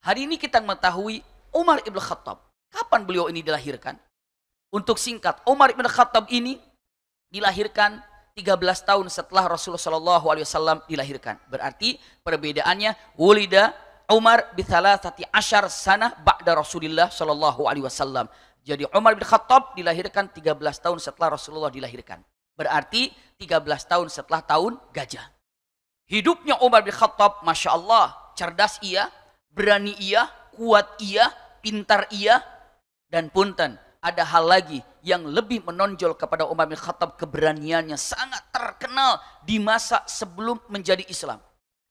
Hari ini kita mengetahui Umar ibn Khattab. Kapan beliau ini dilahirkan? Untuk singkat, Umar ibn Khattab ini dilahirkan 13 tahun setelah Rasulullah SAW dilahirkan. Berarti perbedaannya wulida Umar bi 13 sanah ba'da Rasulullah SAW. Jadi Umar bin Khattab dilahirkan 13 tahun setelah Rasulullah dilahirkan. Berarti 13 tahun setelah tahun gajah. Hidupnya Umar bin Khattab, Masya Allah, cerdas iya, berani iya, kuat iya, pintar iya, dan punten. Ada hal lagi yang lebih menonjol kepada Umar bin Khattab, keberaniannya sangat terkenal di masa sebelum menjadi Islam.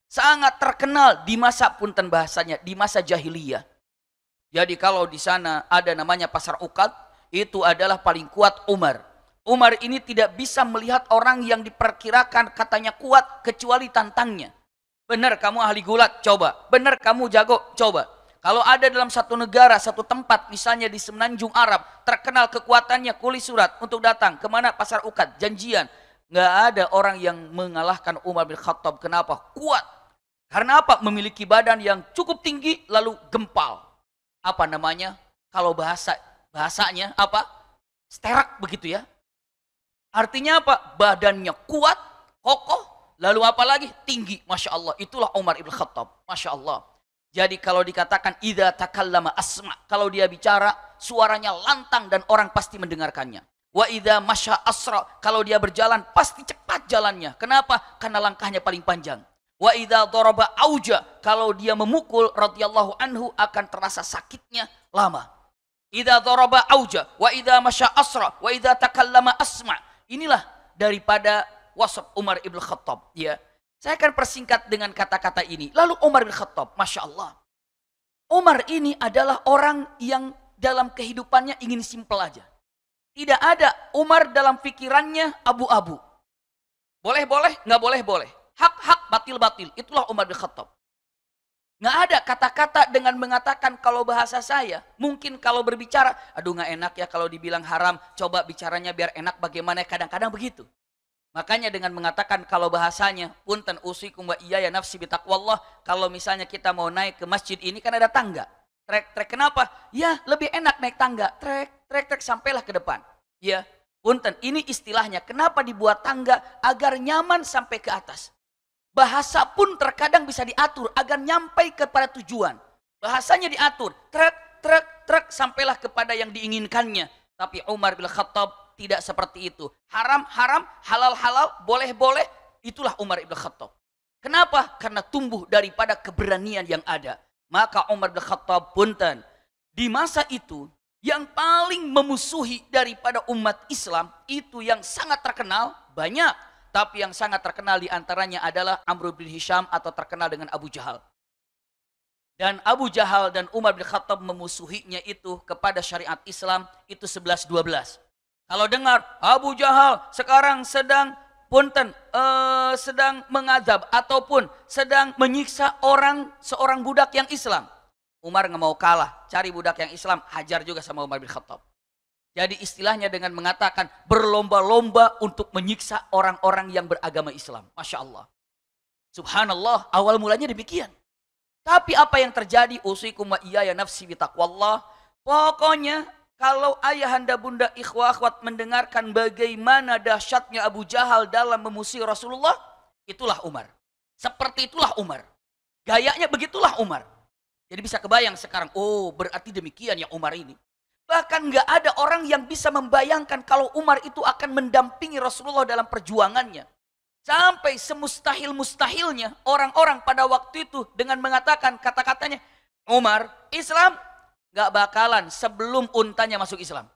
Sangat terkenal di masa punten bahasanya, di masa jahiliyah. Jadi kalau di sana ada namanya pasar Uqad, itu adalah paling kuat Umar. Umar ini tidak bisa melihat orang yang diperkirakan katanya kuat kecuali tantangnya. Benar kamu ahli gulat, coba. Benar kamu jago, coba. Kalau ada dalam satu negara, satu tempat, misalnya di semenanjung Arab, terkenal kekuatannya, kulis surat untuk datang. Kemana? Pasar Uqad, janjian. Nggak ada orang yang mengalahkan Umar bin Khattab. Kenapa? Kuat. Karena apa? Memiliki badan yang cukup tinggi, lalu gempal. Apa namanya? Kalau bahasanya apa? Sterak begitu ya. Artinya apa? Badannya kuat, kokoh, lalu apa lagi? Tinggi. Masya Allah. Itulah Umar ibn Khattab. Masya Allah. Jadi kalau dikatakan idza takallama asma, kalau dia bicara suaranya lantang dan orang pasti mendengarkannya. Wa idza masya asra, kalau dia berjalan pasti cepat jalannya. Kenapa? Karena langkahnya paling panjang. Wa idza daraba auja, kalau dia memukul radhiyallahu anhu akan terasa sakitnya lama. Idza daraba auja, wa idza masya asra, wa idza takallama asma. Inilah daripada wasaf Umar ibn Khattab, ya. Saya akan persingkat dengan kata-kata ini. Lalu Umar bin Khattab, Masya Allah. Umar ini adalah orang yang dalam kehidupannya ingin simpel aja. Tidak ada Umar dalam pikirannya abu-abu. Boleh-boleh, nggak boleh-boleh. Hak-hak, batil-batil. Itulah Umar bin Khattab. Nggak ada kata-kata dengan mengatakan kalau bahasa saya. Mungkin kalau berbicara, aduh nggak enak ya kalau dibilang haram. Coba bicaranya biar enak bagaimana, kadang-kadang begitu. Makanya dengan mengatakan kalau bahasanya punten usikum wa iyaya nafsi bitaqwallah, kalau misalnya kita mau naik ke masjid ini kan ada tangga. Trek kenapa? Ya, lebih enak naik tangga. Trek sampailah ke depan. Ya, punten ini istilahnya. Kenapa dibuat tangga? Agar nyaman sampai ke atas. Bahasa pun terkadang bisa diatur agar nyampai kepada tujuan. Bahasanya diatur. Trek sampailah kepada yang diinginkannya. Tapi Umar bin Khattab tidak seperti itu. Haram, halal, boleh. Itulah Umar ibn Khattab. Kenapa? Karena tumbuh daripada keberanian yang ada. Maka Umar ibn Khattab punten. Di masa itu, yang paling memusuhi daripada umat Islam, itu yang sangat terkenal, banyak. Tapi yang sangat terkenal diantaranya adalah Amr bin Hisham atau terkenal dengan Abu Jahal. Dan Abu Jahal dan Umar bin Khattab memusuhinya itu kepada syariat Islam itu 11-12. Kalau dengar Abu Jahal sekarang sedang sedang mengazab ataupun sedang menyiksa seorang budak yang Islam. Umar nggak mau kalah, cari budak yang Islam, hajar juga sama Umar bin Khattab. Jadi istilahnya dengan mengatakan berlomba-lomba untuk menyiksa orang-orang yang beragama Islam. Masya Allah. Subhanallah, awal mulanya demikian. Tapi apa yang terjadi? Usikum wa iyaya nafsi bitaqwallah. Pokoknya kalau ayahanda bunda ikhwah akhwat mendengarkan bagaimana dahsyatnya Abu Jahal dalam memusuhi Rasulullah, itulah Umar. Seperti itulah Umar. Gayanya begitulah Umar. Jadi bisa kebayang sekarang, oh berarti demikian ya Umar ini. Bahkan nggak ada orang yang bisa membayangkan kalau Umar itu akan mendampingi Rasulullah dalam perjuangannya. Sampai semustahil-mustahilnya orang-orang pada waktu itu dengan mengatakan kata-katanya, Umar, Islam gak bakalan sebelum untanya masuk Islam.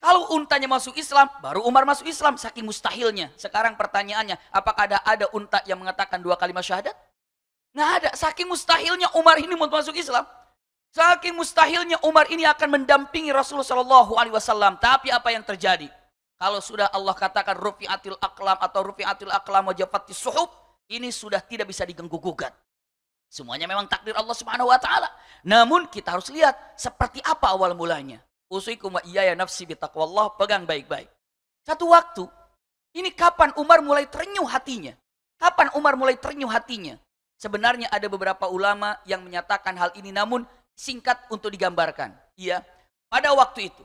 Kalau untanya masuk Islam, baru Umar masuk Islam. Saking mustahilnya. Sekarang pertanyaannya, apakah ada unta yang mengatakan 2 kalimat syahadat? Nggak ada. Saking mustahilnya Umar ini mau masuk Islam. Saking mustahilnya Umar ini akan mendampingi Rasulullah SAW. Tapi apa yang terjadi? Kalau sudah Allah katakan rufi'atil aqlam atau rufi'atil aqlam wa jafatis suhub, ini sudah tidak bisa diganggu-gugat. Semuanya memang takdir Allah Subhanahu wa taala. Namun kita harus lihat seperti apa awal mulanya. Usikum wa iyaya nafsi bitaqwallah, pegang baik-baik. Satu waktu, ini kapan Umar mulai terenyuh hatinya? Kapan Umar mulai terenyuh hatinya? Sebenarnya ada beberapa ulama yang menyatakan hal ini, namun singkat untuk digambarkan. Iya, pada waktu itu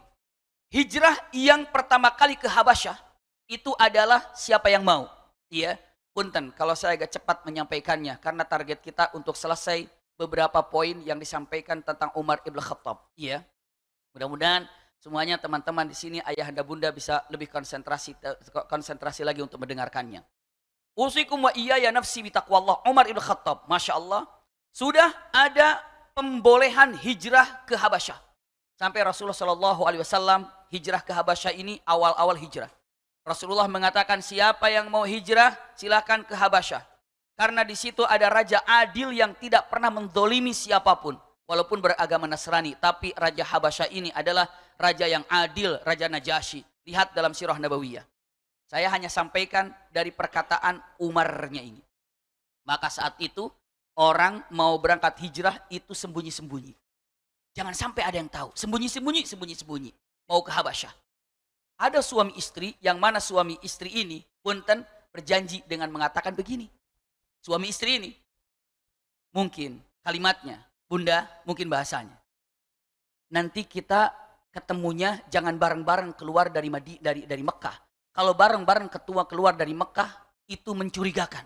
hijrah yang pertama kali ke Habasyah itu adalah siapa yang mau. Iya, punten kalau saya agak cepat menyampaikannya karena target kita untuk selesai beberapa poin yang disampaikan tentang Umar ibn Khattab. Iya, mudah-mudahan semuanya teman-teman di sini, ayahanda bunda bisa lebih konsentrasi lagi untuk mendengarkannya. Usikum wa iyaya nafsi bitaqwallah. Umar ibn Khattab, Masya Allah, sudah ada pembolehan hijrah ke Habasyah. Sampai Rasulullah SAW hijrah ke Habasyah ini awal-awal hijrah. Rasulullah mengatakan siapa yang mau hijrah silakan ke Habasyah. Karena di situ ada raja adil yang tidak pernah mendolimi siapapun. Walaupun beragama Nasrani. Tapi raja Habasyah ini adalah raja yang adil, Raja Najasyi. Lihat dalam sirah Nabawiyah. Saya hanya sampaikan dari perkataan Umarnya ini. Maka saat itu orang mau berangkat hijrah itu sembunyi-sembunyi. Jangan sampai ada yang tahu. Sembunyi-sembunyi, sembunyi-sembunyi. Mau ke Habasyah. Ada suami istri, yang mana suami istri ini punten berjanji dengan mengatakan begini. Suami istri ini, mungkin kalimatnya, bunda, mungkin bahasanya. Nanti kita ketemunya jangan bareng-bareng keluar dari Mekah. Kalau bareng-bareng keluar dari Mekah, itu mencurigakan.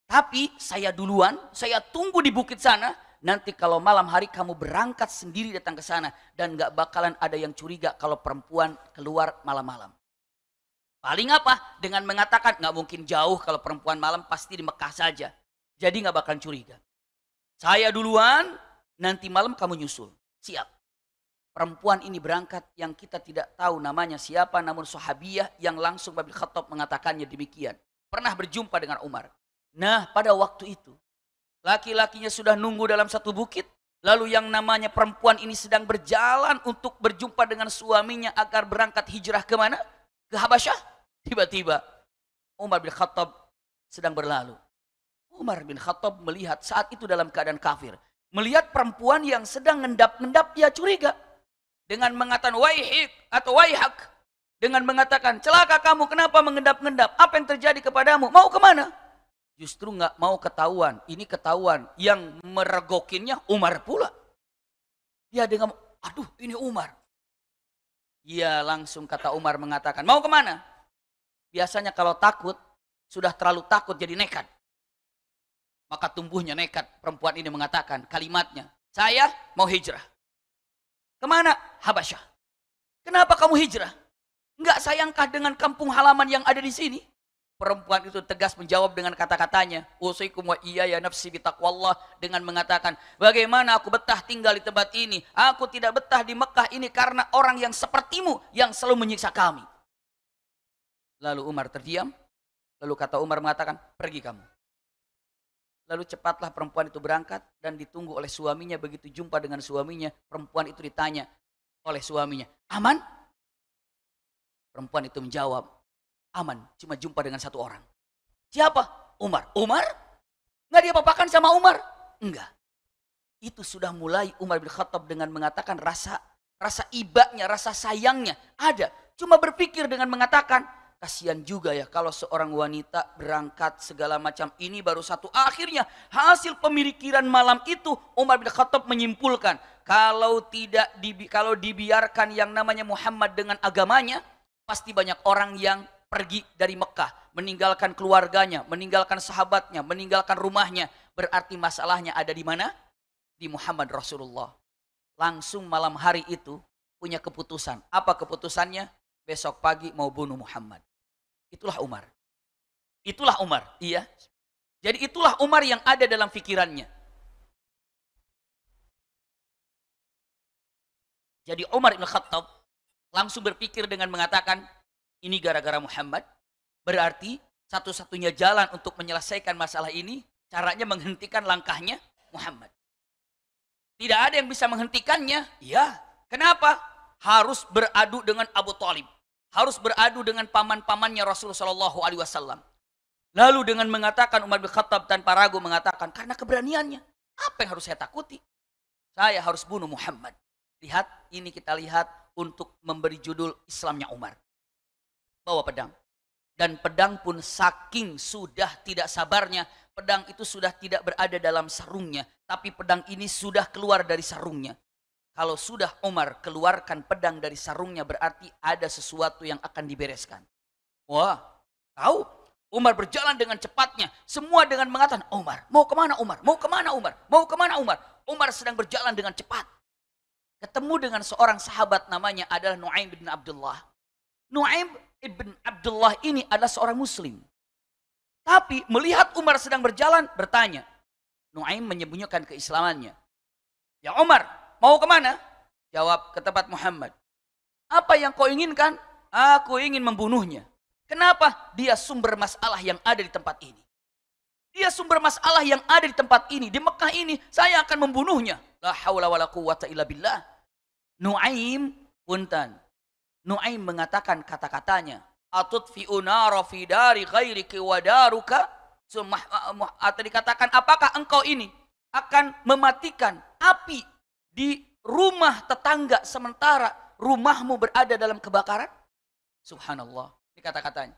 Tapi saya duluan, saya tunggu di bukit sana. Nanti kalau malam hari kamu berangkat sendiri datang ke sana. Dan gak bakalan ada yang curiga kalau perempuan keluar malam-malam. Paling apa? Dengan mengatakan gak mungkin jauh kalau perempuan malam pasti di Mekah saja. Jadi gak bakalan curiga. Saya duluan, nanti malam kamu nyusul. Siap. Perempuan ini berangkat yang kita tidak tahu namanya siapa, namun sahabiyah yang langsung Ibn Khattab mengatakannya demikian. Pernah berjumpa dengan Umar. Nah, pada waktu itu laki-lakinya sudah nunggu dalam satu bukit. Lalu yang namanya perempuan ini sedang berjalan untuk berjumpa dengan suaminya agar berangkat hijrah ke mana? Ke Habasyah. Tiba-tiba Umar bin Khattab sedang berlalu. Umar bin Khattab melihat saat itu dalam keadaan kafir. Melihat perempuan yang sedang ngendap-ngendap, dia curiga. Dengan mengatakan waihik atau waihak. Dengan mengatakan celaka kamu, kenapa mengendap-ngendap? Apa yang terjadi kepadamu? Mau kemana? Justru nggak mau ketahuan. Ini ketahuan. Yang meregokinnya Umar pula. Dia dengan, aduh ini Umar. Dia langsung kata Umar mengatakan, mau kemana? Biasanya kalau takut, sudah terlalu takut jadi nekat. Maka tumbuhnya nekat. Perempuan ini mengatakan kalimatnya, saya mau hijrah. Kemana? Habasyah. Kenapa kamu hijrah? Enggak sayangkah dengan kampung halaman yang ada di sini? Perempuan itu tegas menjawab dengan kata-katanya, usikum wa iyaya nafsi bitaqwallah, dengan mengatakan, bagaimana aku betah tinggal di tempat ini? Aku tidak betah di Mekah ini karena orang yang sepertimu yang selalu menyiksa kami. Lalu Umar terdiam. Lalu kata Umar mengatakan, pergi kamu. Lalu cepatlah perempuan itu berangkat dan ditunggu oleh suaminya. Begitu jumpa dengan suaminya, perempuan itu ditanya oleh suaminya, aman? Perempuan itu menjawab, aman, cuma jumpa dengan satu orang. Siapa? Umar. Umar? Nggak diapa-apakan sama Umar? Enggak. Itu sudah mulai Umar bin Khattab dengan mengatakan rasa ibanya, rasa sayangnya ada. Cuma berpikir dengan mengatakan, kasihan juga ya kalau seorang wanita berangkat segala macam ini baru satu. Akhirnya hasil pemikiran malam itu Umar bin Khattab menyimpulkan, kalau dibiarkan yang namanya Muhammad dengan agamanya, pasti banyak orang yang pergi dari Mekah, meninggalkan keluarganya, meninggalkan sahabatnya, meninggalkan rumahnya. Berarti masalahnya ada di mana? Di Muhammad Rasulullah. Langsung malam hari itu punya keputusan. Apa keputusannya? Besok pagi mau bunuh Muhammad. Itulah Umar. Itulah Umar. Iya. Jadi itulah Umar yang ada dalam pikirannya. Jadi Umar bin Khattab langsung berpikir dengan mengatakan, ini gara-gara Muhammad. Berarti satu-satunya jalan untuk menyelesaikan masalah ini, caranya menghentikan langkahnya Muhammad. Tidak ada yang bisa menghentikannya. Ya. Kenapa? Harus beradu dengan Abu Thalib. Harus beradu dengan paman-pamannya Rasulullah SAW. Lalu dengan mengatakan, Umar bin Khattab tanpa ragu mengatakan, karena keberaniannya. Apa yang harus saya takuti? Saya harus bunuh Muhammad. Lihat, ini kita lihat untuk memberi judul Islamnya Umar. Bawa pedang. Dan pedang pun saking sudah tidak sabarnya, pedang itu sudah tidak berada dalam sarungnya, tapi pedang ini sudah keluar dari sarungnya. Kalau sudah Umar keluarkan pedang dari sarungnya, berarti ada sesuatu yang akan dibereskan. Wah, tahu? Umar berjalan dengan cepatnya, semua dengan mengatakan, Umar, mau kemana Umar? Mau kemana Umar? Mau kemana Umar? Umar sedang berjalan dengan cepat. Ketemu dengan seorang sahabat namanya adalah Nu'aim bin Abdullah. Nu'aim ibn Abdullah ini adalah seorang muslim. Tapi melihat Umar sedang berjalan, bertanya. Nu'aim menyembunyikan keislamannya. Ya Umar, mau kemana? Jawab ke tempat Muhammad. Apa yang kau inginkan? Aku ingin membunuhnya. Kenapa? Dia sumber masalah yang ada di tempat ini. Dia sumber masalah yang ada di tempat ini. Di Mekah ini, saya akan membunuhnya. La hawla wa la quwwata illa billah. Nu'aim punten. Nu'aim mengatakan kata-katanya. Atutfi'u nara fi dari ghairiki wa daruka. Atau dikatakan, apakah engkau ini akan mematikan api di rumah tetangga sementara rumahmu berada dalam kebakaran? Subhanallah. Ini kata-katanya.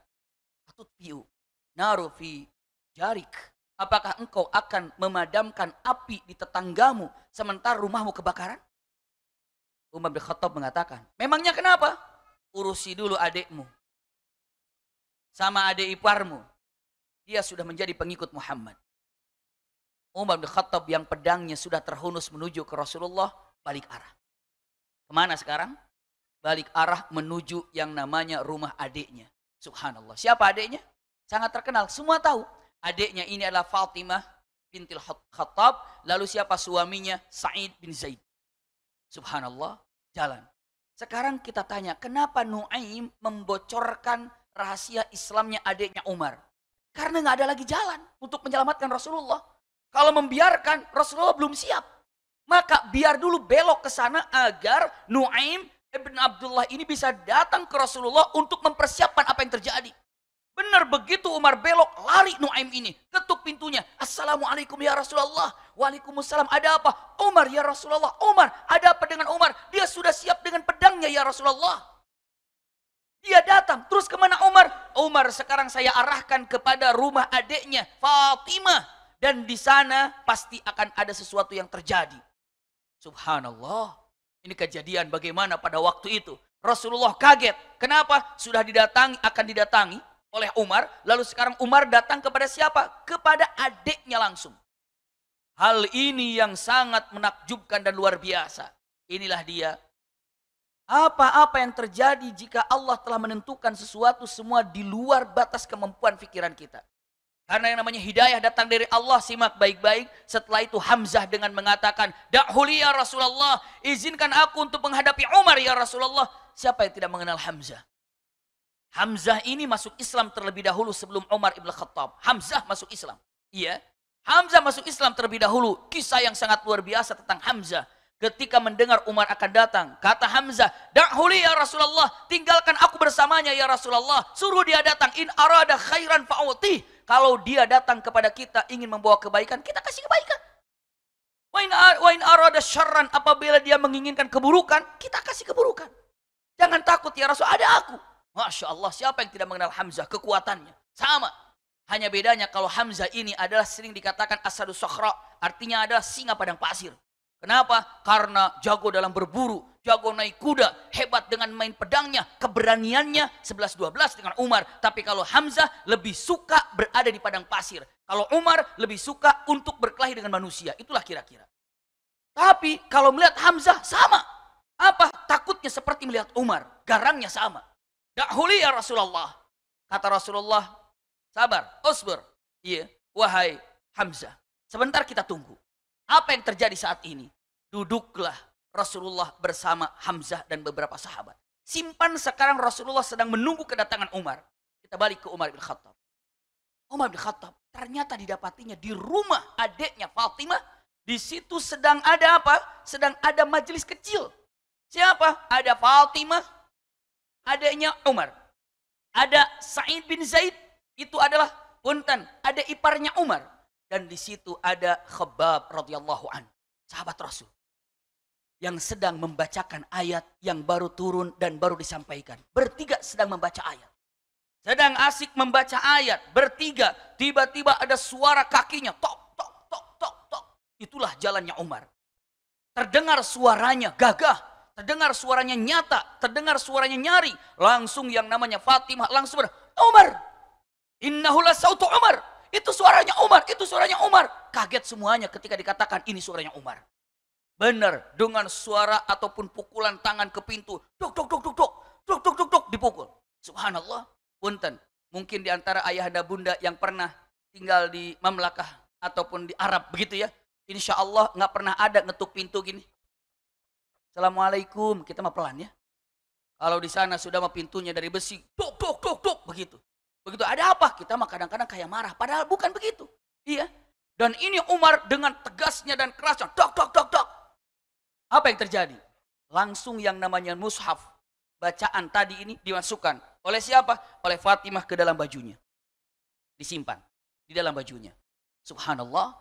Atutfi'u naru fi jarik. Apakah engkau akan memadamkan api di tetanggamu sementara rumahmu kebakaran? Umar bin Khattab mengatakan, memangnya kenapa? Urusi dulu adikmu. Sama adik iparmu. Dia sudah menjadi pengikut Muhammad. Umar bin Khattab yang pedangnya sudah terhunus menuju ke Rasulullah, balik arah. Kemana sekarang? Balik arah menuju yang namanya rumah adiknya. Subhanallah. Siapa adiknya? Sangat terkenal. Semua tahu. Adiknya ini adalah Fatimah bintil Khattab. Lalu siapa suaminya? Sa'id bin Zaid. Subhanallah. Jalan. Sekarang kita tanya, kenapa Nu'aim membocorkan rahasia Islamnya adiknya Umar? Karena nggak ada lagi jalan untuk menyelamatkan Rasulullah. Kalau membiarkan, Rasulullah belum siap. Maka biar dulu belok ke sana agar Nu'aim ibn Abdullah ini bisa datang ke Rasulullah untuk mempersiapkan apa yang terjadi. Benar begitu Umar belok, lari Nu'aim ini. Ketuk pintunya. Assalamualaikum ya Rasulullah. Waalaikumsalam. Ada apa? Umar ya Rasulullah. Umar, ada apa dengan Umar? Dia sudah siap dengan pedangnya ya Rasulullah. Dia datang. Terus kemana Umar? Umar sekarang saya arahkan kepada rumah adiknya Fatimah. Dan di sana pasti akan ada sesuatu yang terjadi. Subhanallah. Ini kejadian bagaimana pada waktu itu. Rasulullah kaget. Kenapa? Sudah akan didatangi oleh Umar. Lalu sekarang Umar datang kepada siapa? Kepada adiknya langsung. Hal ini yang sangat menakjubkan dan luar biasa. Inilah dia. Apa-apa yang terjadi jika Allah telah menentukan sesuatu semua di luar batas kemampuan pikiran kita. Karena yang namanya hidayah datang dari Allah, simak baik-baik. Setelah itu Hamzah dengan mengatakan, Da'huli ya Rasulullah, izinkan aku untuk menghadapi Umar ya Rasulullah. Siapa yang tidak mengenal Hamzah? Hamzah ini masuk Islam terlebih dahulu sebelum Umar ibn Khattab. Hamzah masuk Islam. Iya. Hamzah masuk Islam terlebih dahulu. Kisah yang sangat luar biasa tentang Hamzah. Ketika mendengar Umar akan datang, kata Hamzah, Da'huli ya Rasulullah, tinggalkan aku bersamanya ya Rasulullah. Suruh dia datang, in arada khairan fa'utih. Kalau dia datang kepada kita ingin membawa kebaikan, kita kasih kebaikan. Wa in arada syarran, apabila dia menginginkan keburukan, kita kasih keburukan. Jangan takut ya Rasul, ada aku. Masya Allah, siapa yang tidak mengenal Hamzah, kekuatannya. Sama. Hanya bedanya kalau Hamzah ini adalah sering dikatakan asadu sokhra, artinya adalah singa padang pasir. Kenapa? Karena jago dalam berburu, jago naik kuda, hebat dengan main pedangnya, keberaniannya 11-12 dengan Umar. Tapi kalau Hamzah lebih suka berada di padang pasir. Kalau Umar lebih suka untuk berkelahi dengan manusia. Itulah kira-kira. Tapi kalau melihat Hamzah sama. Apa? Takutnya seperti melihat Umar. Garangnya sama. Da'huli ya Rasulullah. Kata Rasulullah, sabar, usbur. Iya, wahai Hamzah. Sebentar kita tunggu. Apa yang terjadi saat ini? Duduklah Rasulullah bersama Hamzah dan beberapa sahabat. Simpan sekarang Rasulullah sedang menunggu kedatangan Umar. Kita balik ke Umar bin Khattab. Umar bin Khattab ternyata didapatinya di rumah adiknya Fatimah. Di situ sedang ada apa? Sedang ada majelis kecil. Siapa? Ada Fatimah, adiknya Umar. Ada Sa'id bin Zaid, itu adalah punten, ada iparnya Umar. Dan di situ ada Khabbab radhiyallahu anhu, sahabat Rasul, yang sedang membacakan ayat yang baru turun dan baru disampaikan. Bertiga sedang membaca ayat. sedang asik membaca ayat, bertiga, tiba-tiba ada suara kakinya, tok, tok, tok, tok, tok. Itulah jalannya Umar. Terdengar suaranya gagah, terdengar suaranya nyata, terdengar suaranya nyari. Langsung yang namanya Fatimah langsung Umar, innahu lasautu Umar. Itu suaranya Umar, itu suaranya Umar. Kaget semuanya ketika dikatakan ini suaranya Umar. Benar, dengan suara ataupun pukulan tangan ke pintu, dok, dok, dok, dok, dok, dok, dok, dok, dok, dipukul. Subhanallah, punten. Mungkin di antara ayahanda bunda yang pernah tinggal di Mamlakah ataupun di Arab begitu ya. Insya Allah nggak pernah ada ngetuk pintu gini. Assalamualaikum, kita mah pelan ya. Kalau di sana sudah mah pintunya dari besi, dok, dok, dok, dok, begitu. Begitu ada apa? Kita mah kadang-kadang kayak marah, padahal bukan begitu. Iya. Dan ini Umar dengan tegasnya dan kerasnya, dok, dok, dok, dok. Apa yang terjadi? Langsung yang namanya mushaf, bacaan tadi ini dimasukkan. Oleh siapa? Oleh Fatimah ke dalam bajunya. Disimpan di dalam bajunya. Subhanallah.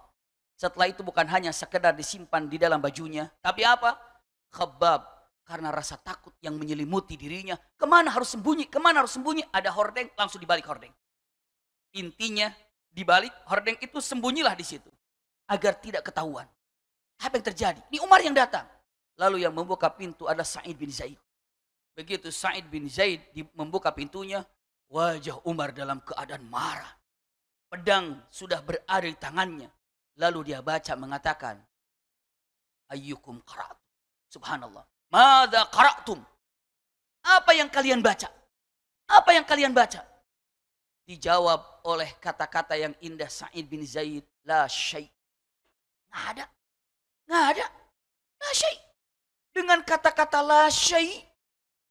Setelah itu bukan hanya sekedar disimpan di dalam bajunya. Tapi apa? Khabbab. Karena rasa takut yang menyelimuti dirinya. Kemana harus sembunyi? Kemana harus sembunyi? Ada hordeng, langsung dibalik hordeng. Intinya dibalik hordeng itu sembunyilah di situ. Agar tidak ketahuan. Apa yang terjadi? Ini Umar yang datang. Lalu yang membuka pintu adalah Sa'id bin Zaid. Begitu Sa'id bin Zaid membuka pintunya. Wajah Umar dalam keadaan marah. Pedang sudah berada di tangannya. Lalu dia baca mengatakan, ayyukum qara'tum. Subhanallah. Madza qara'tum? Apa yang kalian baca? Apa yang kalian baca? Dijawab oleh kata-kata yang indah Sa'id bin Zaid, la syai'. Nggak ada. Nggak ada. La syai'. Dengan kata-kata la syai',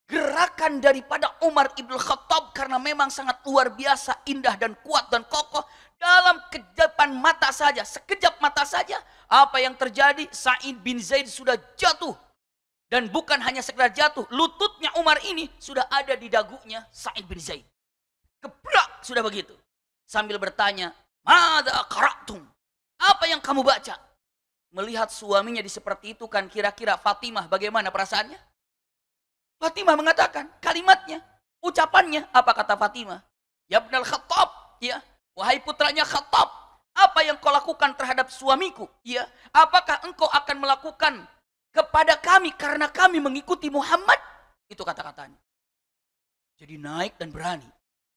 gerakan daripada Umar ibn Khattab karena memang sangat luar biasa, indah dan kuat dan kokoh. Dalam kejapan mata saja, sekejap mata saja, apa yang terjadi? Sa'id bin Zaid sudah jatuh. Dan bukan hanya sekedar jatuh, lututnya Umar ini sudah ada di dagunya Sa'id bin Zaid. Gebrak, sudah begitu. Sambil bertanya, madza qara'tum? Apa yang kamu baca? Melihat suaminya di seperti itu kan kira-kira Fatimah bagaimana perasaannya? Fatimah mengatakan kalimatnya, ucapannya, apa kata Fatimah? Ya Ibnul Khattab, ya. Wahai putranya Khattab, apa yang kau lakukan terhadap suamiku? Ya, apakah engkau akan melakukan kepada kami karena kami mengikuti Muhammad? Itu kata-katanya. Jadi naik dan berani.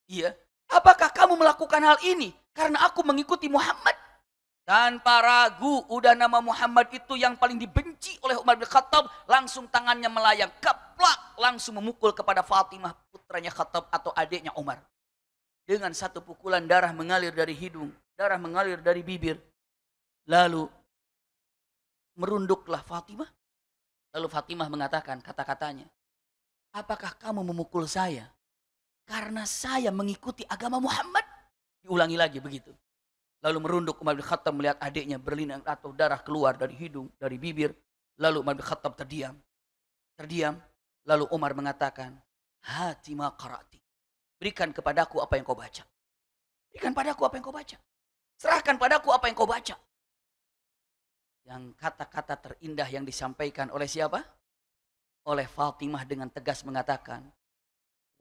Iya, apakah kamu melakukan hal ini karena aku mengikuti Muhammad? Tanpa ragu, udah nama Muhammad itu yang paling dibenci oleh Umar bin Khattab, langsung tangannya melayang, keplak, langsung memukul kepada Fatimah, putranya Khattab atau adiknya Umar. Dengan satu pukulan darah mengalir dari hidung, darah mengalir dari bibir. Lalu merunduklah Fatimah. Lalu Fatimah mengatakan kata-katanya, apakah kamu memukul saya karena saya mengikuti agama Muhammad? Diulangi lagi begitu. Lalu merunduk Umar bin Khattab melihat adiknya berlinang atau darah keluar dari hidung, dari bibir. Lalu Umar bin Khattab terdiam. Terdiam. Lalu Umar mengatakan, hati ma qara'ti. Berikan kepadaku apa yang kau baca. Berikan padaku apa yang kau baca. Serahkan padaku apa yang kau baca. Yang kata-kata terindah yang disampaikan oleh siapa? Oleh Fatimah dengan tegas mengatakan,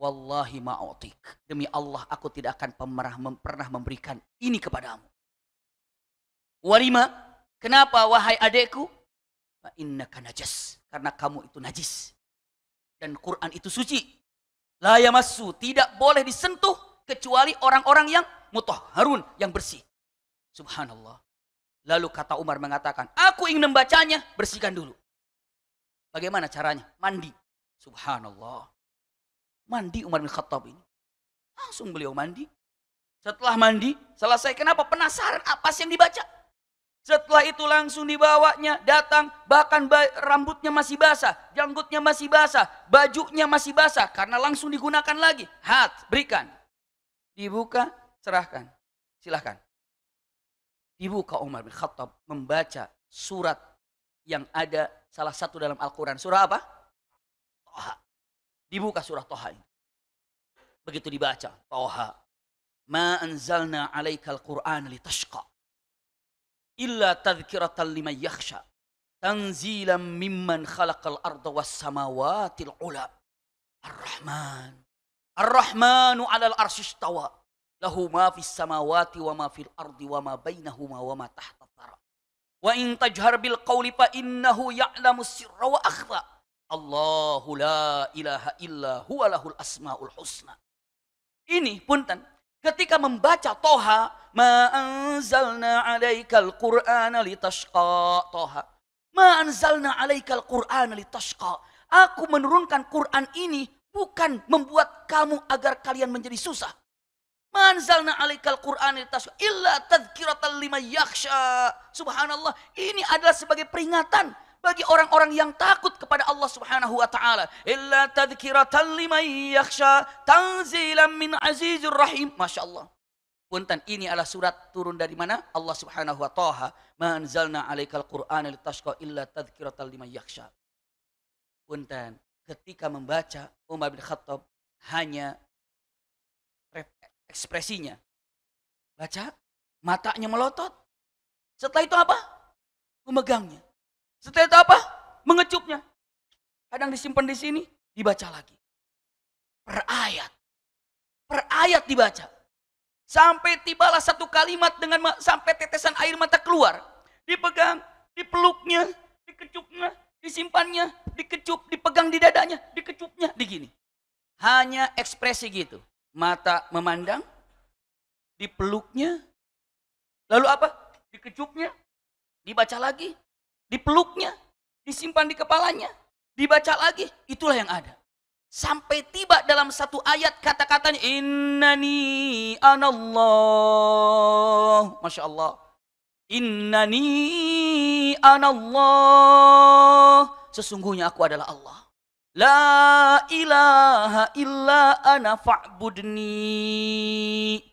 wallahi ma'utik. Demi Allah aku tidak akan pernah memberikan ini kepadamu. Walima, kenapa wahai adekku? Innaka najas. Karena kamu itu najis. Dan Quran itu suci. La yamassu, tidak boleh disentuh kecuali orang-orang yang mutahharun, yang bersih. Subhanallah. Lalu kata Umar mengatakan, aku ingin membacanya, bersihkan dulu. Bagaimana caranya? Mandi. Subhanallah. Mandi Umar bin Khattab ini. Langsung beliau mandi. Setelah mandi, selesai. Kenapa? Penasaran apa sih yang dibaca? Setelah itu langsung dibawanya, datang, bahkan rambutnya masih basah, janggutnya masih basah, bajunya masih basah, karena langsung digunakan lagi. Berikan. Dibuka, serahkan. Silahkan. Dibuka Umar bin Khattab membaca surat yang ada salah satu dalam Al-Quran. Surah apa? Toha. Dibuka surah Toha ini. Begitu dibaca, Toha. Ma anzalna alaikal Qur'an litashqa. Illa tadhkiratan liman yakhsha. Tanzilan mimman khalaqal arda was samawatil ula. Ar-Rahman Ar-Rahmanu 'alal arsyistawa. Lahu ma fis samawati wa ma fil ardi wa ma bainahuma wa ma tahta thara. Wa in tajhar bil qawli fa innahu ya'lamu sirra wa akhfa. Allahu la ilaha illa huwa lahul asmaul husna. Ini punten, ketika membaca Toha, ma anzalna 'alaikal qur'ana litashqa. Toha, ma anzalna 'alaikal qur'ana litashqa. Aku menurunkan Quran ini bukan membuat kamu agar kalian menjadi susah. Ma anzalna 'alaikal qur'ana litashqa illa tadhkiratan liman yakhsha. Subhanallah, ini adalah sebagai peringatan bagi orang-orang yang takut kepada Allah Subhanahu wa taala. Illa tadhkiratan liman yakhsha tanzilan min azizir rahim. Masya Allah. Punten, ini adalah surat turun dari mana? Allah Subhanahu wa taala. Ma anzalna 'alaikal qur'ana litashqa illa tadhkiratan liman yakhsha. Punten, ketika membaca Umar bin Khattab hanya ekspresinya baca, matanya melotot. Setelah itu apa? Memegangnya. Setelah itu apa? Mengecupnya. Kadang disimpan di sini, dibaca lagi. Per ayat dibaca. Sampai tibalah satu kalimat dengan sampai tetesan air mata keluar. Dipegang, dipeluknya, dikecupnya, disimpannya, dikecup, dipegang di dadanya, dikecupnya, digini. Hanya ekspresi gitu. Mata memandang, dipeluknya, lalu apa? Dikecupnya, dibaca lagi, dipeluknya, disimpan di kepalanya, dibaca lagi, itulah yang ada. Sampai tiba dalam satu ayat kata-katanya, innani anallah. Masya Allah. Innani anallah. Sesungguhnya aku adalah Allah. La ilaha illa ana fa'budni.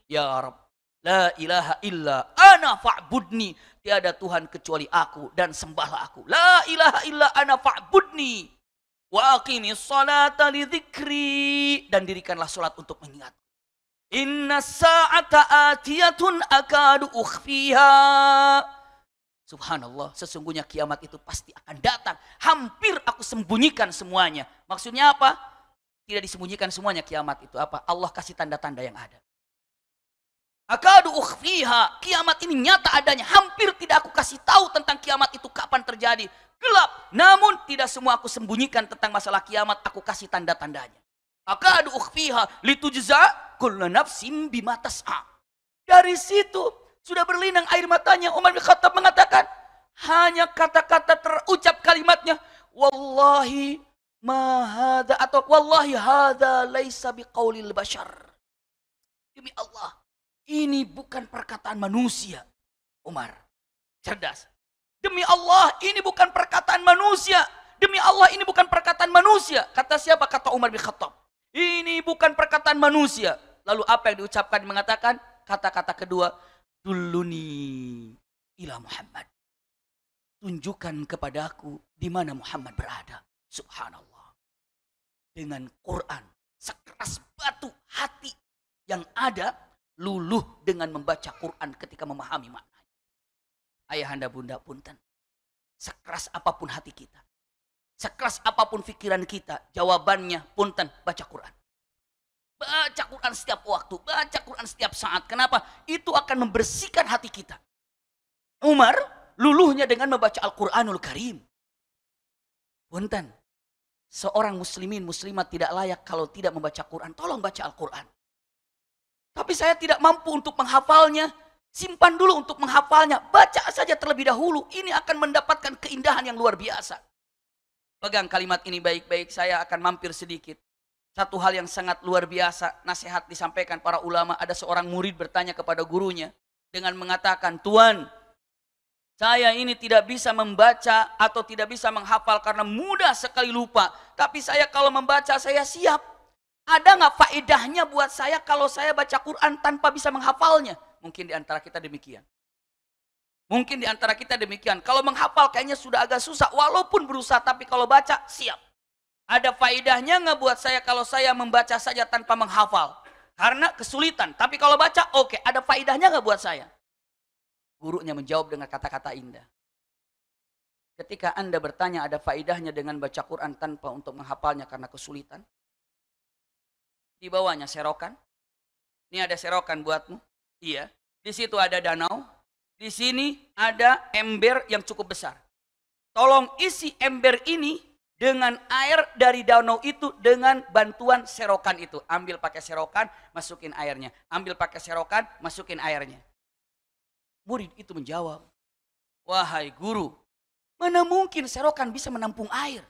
Ya Rabb. La ilaha illa ana fa'budni. Tiada Tuhan kecuali aku dan sembahlah aku. La ilaha illa ana fa'budni. Wa aqimis salata li dzikri. Dan dirikanlah salat untuk mengingat. Inna sa'ata atiyatun akadu ukhfiha. Subhanallah, sesungguhnya kiamat itu pasti akan datang. Hampir aku sembunyikan semuanya. Maksudnya apa? Tidak disembunyikan semuanya kiamat itu. Apa? Allah kasih tanda-tanda yang ada. Akadu ukhfiha. Kiamat ini nyata adanya. Hampir tidak aku kasih tahu tentang kiamat itu kapan terjadi. Gelap. Namun tidak semua aku sembunyikan tentang masalah kiamat. Aku kasih tanda-tandanya. Akadu ukhfiha litujza kullu nafsin bima tas'a. Dari situ sudah berlinang air matanya. Umar bin Khattab mengatakan, hanya kata-kata terucap kalimatnya, wallahi ma hadza, atau wallahi hadza laisa biqaulil bashar. Demi Allah, ini bukan perkataan manusia. Umar cerdas. Demi Allah, ini bukan perkataan manusia. Demi Allah, ini bukan perkataan manusia. Kata siapa? Kata Umar bin Khattab. Ini bukan perkataan manusia. Lalu apa yang diucapkan? Mengatakan kata-kata kedua, Dulluni ila Muhammad. Tunjukkan kepadaku di mana Muhammad berada. Subhanallah. Dengan Quran, sekeras batu hati yang ada, luluh dengan membaca Quran ketika memahami maknanya. Ayahanda bunda punten, sekeras apapun hati kita, sekeras apapun pikiran kita, jawabannya punten, baca Quran. Baca Quran setiap waktu, baca Quran setiap saat. Kenapa? Itu akan membersihkan hati kita. Umar luluhnya dengan membaca Al-Quranul Karim. Punten, seorang muslimin muslimat tidak layak kalau tidak membaca Quran. Tolong baca Al-Quran. Tapi saya tidak mampu untuk menghafalnya. Simpan dulu untuk menghafalnya. Baca saja terlebih dahulu. Ini akan mendapatkan keindahan yang luar biasa. Pegang kalimat ini baik-baik. Saya akan mampir sedikit. Satu hal yang sangat luar biasa, nasihat disampaikan para ulama. Ada seorang murid bertanya kepada gurunya dengan mengatakan, Tuan, saya ini tidak bisa membaca atau tidak bisa menghafal karena mudah sekali lupa. Tapi saya kalau membaca saya siap. Ada nggak faedahnya buat saya kalau saya baca Quran tanpa bisa menghafalnya? Mungkin di antara kita demikian. Mungkin di antara kita demikian. Kalau menghafal kayaknya sudah agak susah. Walaupun berusaha, tapi kalau baca siap. Ada faedahnya nggak buat saya kalau saya membaca saja tanpa menghafal? Karena kesulitan. Tapi kalau baca, oke. Ada faedahnya nggak buat saya? Gurunya menjawab dengan kata-kata indah. Ketika Anda bertanya ada faedahnya dengan baca Quran tanpa untuk menghafalnya karena kesulitan, Di bawahnya serokan. Ini ada serokan buatmu. Iya. Di situ ada danau. Di sini ada ember yang cukup besar. Tolong isi ember ini dengan air dari danau itu dengan bantuan serokan itu. Ambil pakai serokan, masukin airnya. Ambil pakai serokan, masukin airnya. Murid itu menjawab, wahai guru, mana mungkin serokan bisa menampung air?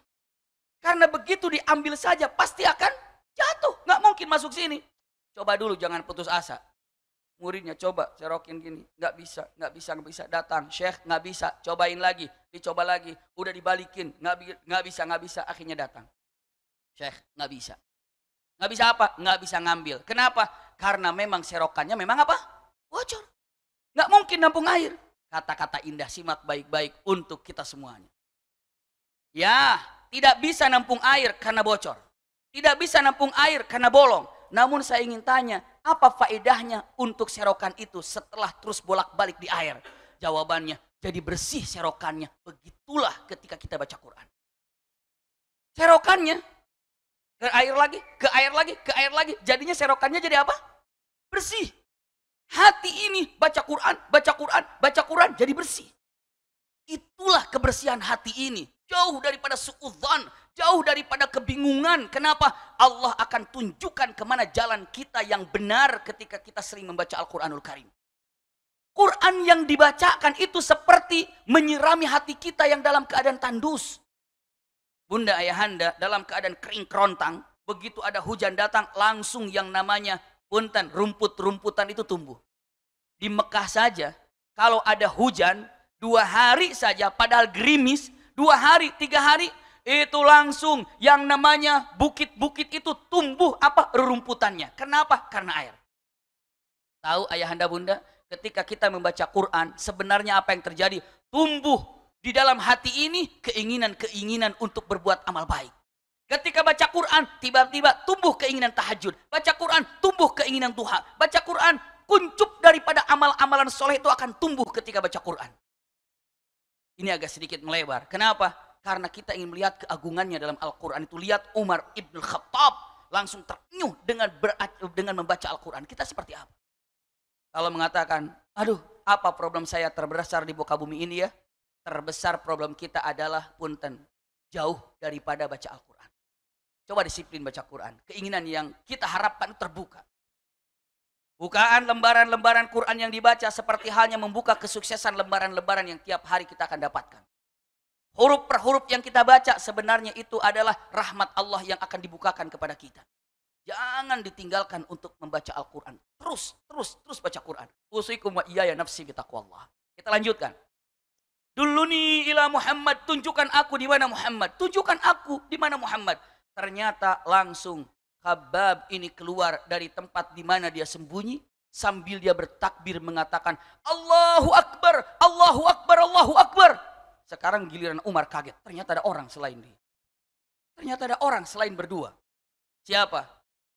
Karena begitu diambil saja pasti akan jatuh. Nggak mungkin masuk sini. Coba dulu, jangan putus asa. Muridnya coba serokin gini, nggak bisa, datang. Syekh nggak bisa, cobain lagi, dicoba lagi, udah dibalikin, nggak bisa, akhirnya datang. Syekh nggak bisa apa? Nggak bisa ngambil. Kenapa? Karena memang serokannya memang apa? Bocor, nggak mungkin nampung air. Kata-kata indah, simak baik-baik untuk kita semuanya. Ya, tidak bisa nampung air karena bocor, tidak bisa nampung air karena bolong. Namun saya ingin tanya, apa faedahnya untuk serokan itu setelah terus bolak-balik di air? Jawabannya, jadi bersih serokannya. Begitulah ketika kita baca Quran. Serokannya, ke air lagi, ke air lagi, ke air lagi. Jadinya serokannya jadi apa? Bersih. Hati ini baca Quran, jadi bersih. Itulah kebersihan hati ini. Jauh daripada suudzon, jauh daripada kebingungan. Kenapa? Allah akan tunjukkan kemana jalan kita yang benar ketika kita sering membaca Al-Quranul Karim. Quran yang dibacakan itu seperti menyirami hati kita yang dalam keadaan tandus. Bunda ayahanda dalam keadaan kering kerontang. Begitu ada hujan datang, langsung yang namanya punten, rumput-rumputan itu tumbuh. Di Mekah saja, kalau ada hujan, 2 hari saja, padahal gerimis, 2 hari, 3 hari, itu langsung yang namanya bukit-bukit itu tumbuh apa? Rerumputannya. Kenapa? Karena air. Tahu ayahanda bunda, ketika kita membaca Quran, sebenarnya apa yang terjadi? Tumbuh di dalam hati ini keinginan-keinginan untuk berbuat amal baik. Ketika baca Quran, tiba-tiba tumbuh keinginan tahajud. Baca Quran, tumbuh keinginan duha. Baca Quran, kuncup daripada amal-amalan soleh itu akan tumbuh ketika baca Quran. Ini agak sedikit melebar. Kenapa? Karena kita ingin melihat keagungannya dalam Al-Quran itu. Lihat Umar ibn Khattab langsung terenyuh dengan membaca Al-Quran. Kita seperti apa? Kalau mengatakan, aduh apa problem saya terbesar di muka bumi ini ya? Terbesar problem kita adalah punten, jauh daripada baca Al-Quran. Coba disiplin baca Quran. Keinginan yang kita harapkan terbuka. Bukaan lembaran-lembaran Quran yang dibaca seperti halnya membuka kesuksesan lembaran-lembaran yang tiap hari kita akan dapatkan. Huruf per huruf yang kita baca sebenarnya itu adalah rahmat Allah yang akan dibukakan kepada kita. Jangan ditinggalkan untuk membaca Al-Quran. Terus baca Quran. Usikum wa iyaya nafsi bitaqwallah. Kita lanjutkan. Duluni ila Muhammad, tunjukkan aku di mana Muhammad. Tunjukkan aku di mana Muhammad. Ternyata langsung Khabbab ini keluar dari tempat di mana dia sembunyi sambil dia bertakbir mengatakan Allahu Akbar, Allahu Akbar, Allahu Akbar. Sekarang giliran Umar kaget, ternyata ada orang selain dia. Ternyata ada orang selain berdua. Siapa?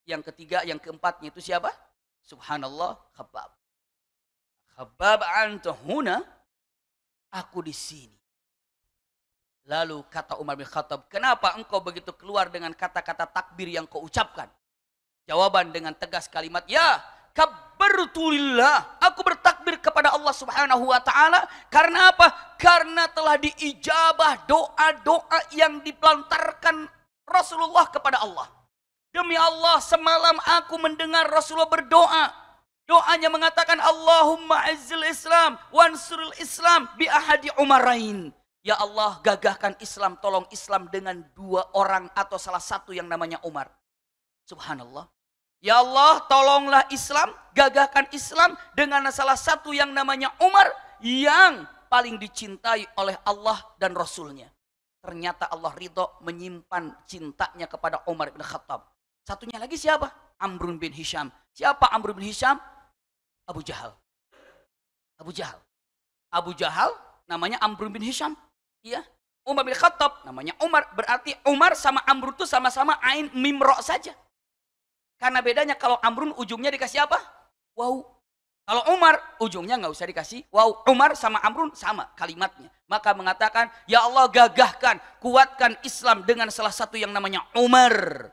Yang ketiga, yang keempatnya itu siapa? Subhanallah, Khabbab. Khabbab anta huna, aku di sini. Lalu kata Umar bin Khattab, kenapa engkau begitu keluar dengan kata-kata takbir yang kau ucapkan? Jawaban dengan tegas kalimat, ya kabbartulillah. Aku bertakbir kepada Allah subhanahu wa ta'ala. Karena apa? Karena telah diijabah doa-doa yang dipelantarkan Rasulullah kepada Allah. Demi Allah, semalam aku mendengar Rasulullah berdoa. Doanya mengatakan, Allahumma azzil Islam, wansuril Islam bi ahadi umarain. Ya Allah, gagahkan Islam, tolong Islam dengan 2 orang atau salah satu yang namanya Umar. Subhanallah. Ya Allah, tolonglah Islam, gagahkan Islam dengan salah satu yang namanya Umar yang paling dicintai oleh Allah dan Rasulnya. Ternyata Allah ridho menyimpan cintanya kepada Umar bin Khattab. Satunya lagi siapa? Amr bin Hisham. Siapa Amr bin Hisham? Abu Jahal. Abu Jahal namanya Amr bin Hisham. Iya. Umar bin Khattab namanya Umar. Berarti Umar sama Amr itu sama-sama ain mim ro saja. Karena bedanya kalau Amrun ujungnya dikasih apa? Waw. Kalau Umar ujungnya nggak usah dikasih waw. Umar sama Amrun sama kalimatnya. Maka mengatakan, ya Allah gagahkan, kuatkan Islam dengan salah satu yang namanya Umar.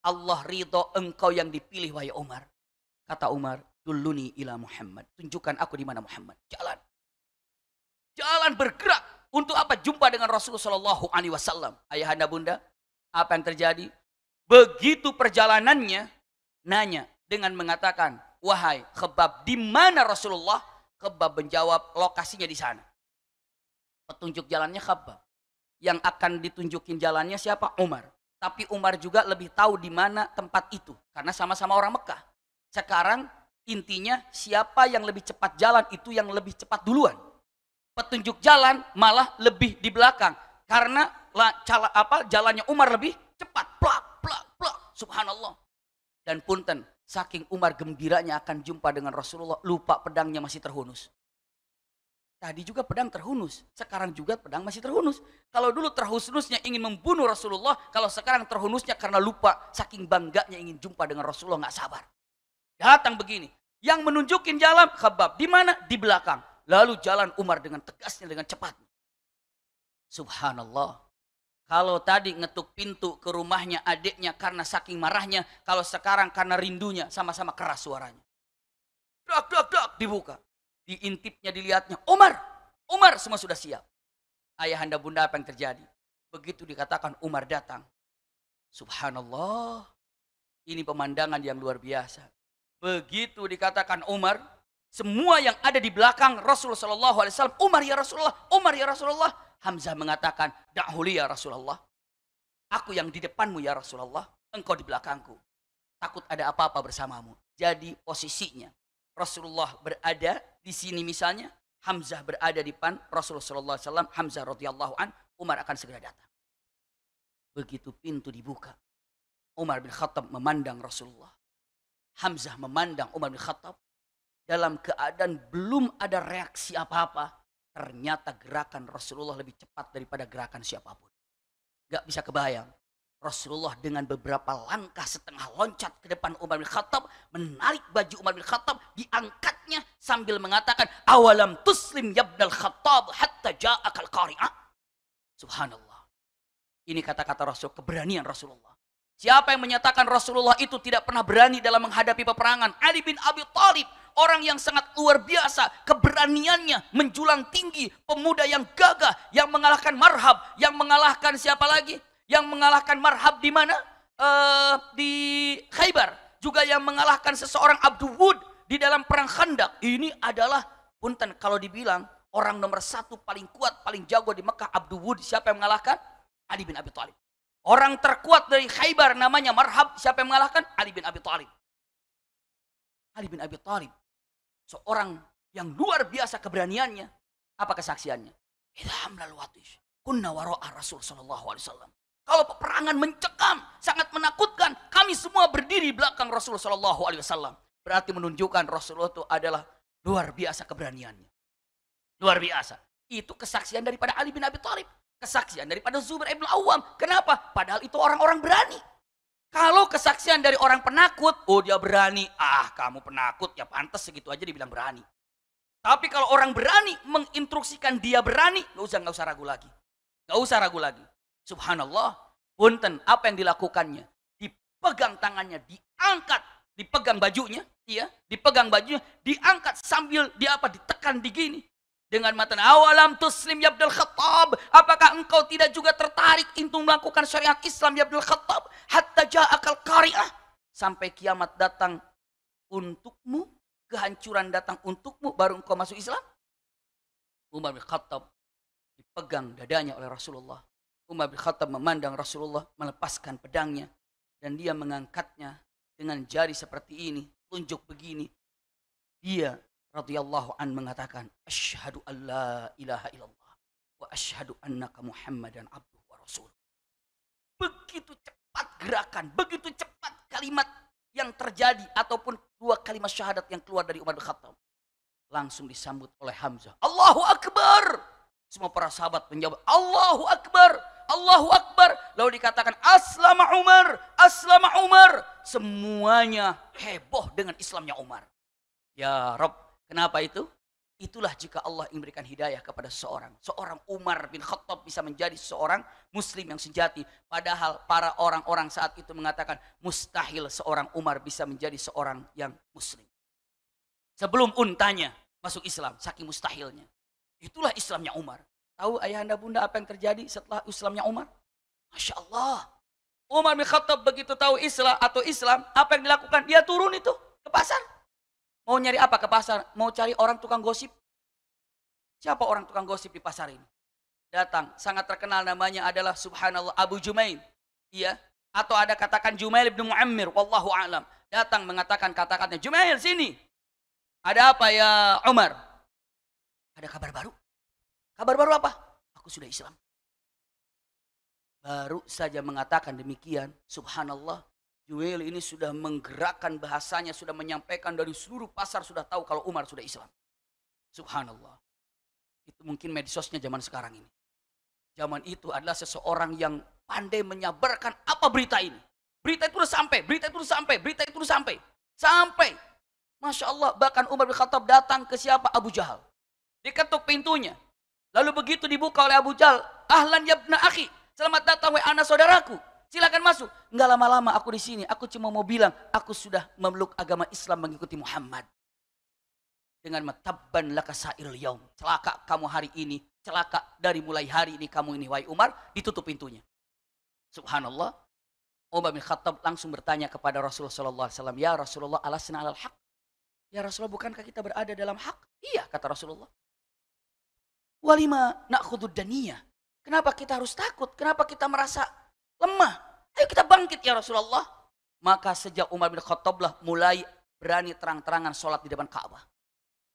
Allah ridho engkau yang dipilih wahai Umar. Kata Umar, "Dulluni ila Muhammad." Tunjukkan aku di mana Muhammad. Jalan. Jalan bergerak. Untuk apa? Jumpa dengan Rasulullah Shallallahu Alaihi Wasallam. Ayahanda bunda, apa yang terjadi? Begitu perjalanannya, nanya dengan mengatakan, "Wahai Khabbab, di mana Rasulullah?" Khabbab menjawab, "Lokasinya di sana." Petunjuk jalannya Khabbab. Yang akan ditunjukin jalannya siapa? Umar. Tapi Umar juga lebih tahu di mana tempat itu. Karena sama-sama orang Mekah. Sekarang intinya siapa yang lebih cepat jalan itu yang lebih cepat duluan. Petunjuk jalan malah lebih di belakang. Karena jalannya Umar lebih cepat. Plak, plak, plak. Subhanallah. Dan punten, saking Umar gembiranya akan jumpa dengan Rasulullah, lupa pedangnya masih terhunus. Tadi juga pedang terhunus, sekarang juga pedang masih terhunus. Kalau dulu terhunusnya ingin membunuh Rasulullah, kalau sekarang terhunusnya karena lupa, saking bangganya ingin jumpa dengan Rasulullah, nggak sabar. Datang begini, yang menunjukin jalan Khabbab, di mana? Di belakang. Lalu jalan Umar dengan tegasnya, dengan cepat. Subhanallah. Kalau tadi ngetuk pintu ke rumahnya adiknya karena saking marahnya, kalau sekarang karena rindunya, sama-sama keras suaranya. Dak, dak, dak, dibuka. Diintipnya, dilihatnya, Umar, Umar, semua sudah siap. Ayahanda bunda, apa yang terjadi? Begitu dikatakan Umar datang. Subhanallah, ini pemandangan yang luar biasa. Begitu dikatakan Umar, semua yang ada di belakang Rasulullah SAW, Umar ya Rasulullah, Umar ya Rasulullah. Hamzah mengatakan, da'huli ya Rasulullah. Aku yang di depanmu ya Rasulullah, engkau di belakangku. Takut ada apa-apa bersamamu. Jadi posisinya, Rasulullah berada di sini misalnya, Hamzah berada di depan Rasulullah SAW, Hamzah radhiyallahu an, Umar akan segera datang. Begitu pintu dibuka, Umar bin Khattab memandang Rasulullah. Hamzah memandang Umar bin Khattab. Dalam keadaan belum ada reaksi apa-apa, ternyata gerakan Rasulullah lebih cepat daripada gerakan siapapun. Gak bisa kebayang. Rasulullah dengan beberapa langkah setengah loncat ke depan Umar bin Khattab, menarik baju Umar bin Khattab, diangkatnya sambil mengatakan, awalam tuslim yabnal Khattab hatta ja'akal qari'ah. Subhanallah. Ini kata-kata Rasul, keberanian Rasulullah. Siapa yang menyatakan Rasulullah itu tidak pernah berani dalam menghadapi peperangan? Ali bin Abi Thalib, orang yang sangat luar biasa, keberaniannya menjulang tinggi, pemuda yang gagah, yang mengalahkan Marhab, yang mengalahkan siapa lagi? Yang mengalahkan Marhab di mana? Di Khaybar. Juga yang mengalahkan seseorang Abdu Wud di dalam perang Khandaq. Ini adalah, punten kalau dibilang orang nomor satu paling kuat, paling jago di Mekah, Abdu Wud. Siapa yang mengalahkan? Ali bin Abi Thalib. Orang terkuat dari Khaybar namanya Marhab. Siapa yang mengalahkan? Ali bin Abi Thalib. Ali bin Abi Thalib, seorang yang luar biasa keberaniannya. Apa kesaksiannya? Idza hamlal watish kunna wara'a Rasul sallallahu alaihi wasallam. Kalau peperangan mencekam, sangat menakutkan, kami semua berdiri belakang Rasulullah Shallallahu Alaihi Wasallam. Berarti menunjukkan Rasulullah itu adalah luar biasa keberaniannya. Luar biasa. Itu kesaksian daripada Ali bin Abi Thalib. Kesaksian daripada Zubair ibn Awam. Kenapa? Padahal itu orang-orang berani. Kalau kesaksian dari orang penakut, oh dia berani. Ah kamu penakut, ya pantas segitu aja dibilang berani. Tapi kalau orang berani menginstruksikan dia berani, nggak usah ragu lagi. Nggak usah ragu lagi. Subhanallah, punten apa yang dilakukannya? Dipegang tangannya, diangkat, dipegang bajunya, iya, dipegang bajunya, diangkat sambil ditekan digini. Dengan mata, awalam tuslim ya Abdul Khattab, apakah engkau tidak juga tertarik untuk melakukan syariat Islam ya Abdul Khattab? Hatta ja'akal qari'ah, sampai kiamat datang untukmu, kehancuran datang untukmu, baru engkau masuk Islam? Umar bin Khattab dipegang dadanya oleh Rasulullah. Umar bin Khattab memandang Rasulullah, melepaskan pedangnya, dan dia mengangkatnya dengan jari seperti ini, tunjuk begini. Dia radhiyallahu an mengatakan, asyhadu an la ilaha illallah wa asyhadu annaka Muhammadan abduhu wa rasul. Begitu cepat gerakan, begitu cepat kalimat yang terjadi ataupun dua kalimat syahadat yang keluar dari Umar bin Khattab. Langsung disambut oleh Hamzah. Allahu Akbar. Semua para sahabat menjawab, Allahu Akbar, Allahu Akbar. Lalu dikatakan, Aslama Umar, Aslama Umar. Semuanya heboh dengan Islamnya Umar. Ya Rabb, kenapa itu? Itulah jika Allah ingin memberikan hidayah kepada seseorang. Seorang Umar bin Khattab bisa menjadi seorang muslim yang sejati. Padahal para orang-orang saat itu mengatakan mustahil seorang Umar bisa menjadi seorang yang muslim. Sebelum untanya masuk Islam, saking mustahilnya. Itulah Islamnya Umar. Tahu ayahanda bunda apa yang terjadi setelah Islamnya Umar? Masya Allah. Umar bin Khattab begitu tahu Islam atau Islam, apa yang dilakukan? Dia turun itu ke pasar. Mau nyari apa ke pasar? Mau cari orang tukang gosip. Siapa orang tukang gosip di pasar ini? Datang, sangat terkenal namanya adalah subhanallah Abu Jumail. Iya. Atau ada katakan Jumail bin Muammir, wallahu a'lam. Datang mengatakan kata-katanya, Jumail sini. Ada apa ya Umar? Ada kabar baru. Kabar baru apa? Aku sudah Islam. Baru saja mengatakan demikian, subhanallah. Jumail ini sudah menggerakkan bahasanya, sudah menyampaikan dari seluruh pasar sudah tahu kalau Umar sudah Islam. Subhanallah. Itu mungkin medsosnya zaman sekarang ini. Zaman itu adalah seseorang yang pandai menyabarkan apa berita ini. Berita itu sudah sampai, berita itu sudah sampai, berita itu sudah sampai. Sampai. Masya Allah, bahkan Umar bin Khattab datang ke siapa? Abu Jahal. Diketuk pintunya. Lalu begitu dibuka oleh Abu Jahal, ahlan yabna akhi, selamat datang wahai anak saudaraku. Silakan masuk. Enggak lama-lama aku di sini. Aku cuma mau bilang, aku sudah memeluk agama Islam mengikuti Muhammad. Dengan matabban laka sa'iril yaum. Celaka kamu hari ini. Celaka dari mulai hari ini kamu ini wahai Umar. Ditutup pintunya. Subhanallah. Umar bin Khattab langsung bertanya kepada Rasulullah SAW. Ya Rasulullah alasna alal haq. Ya Rasulullah bukankah kita berada dalam hak? Iya kata Rasulullah. Walima na'khudud daniyah. Kenapa kita harus takut? Kenapa kita merasa lemah? Ayo kita bangkit ya Rasulullah. Maka sejak Umar bin Khattab lah mulai berani terang-terangan sholat di depan Ka'bah.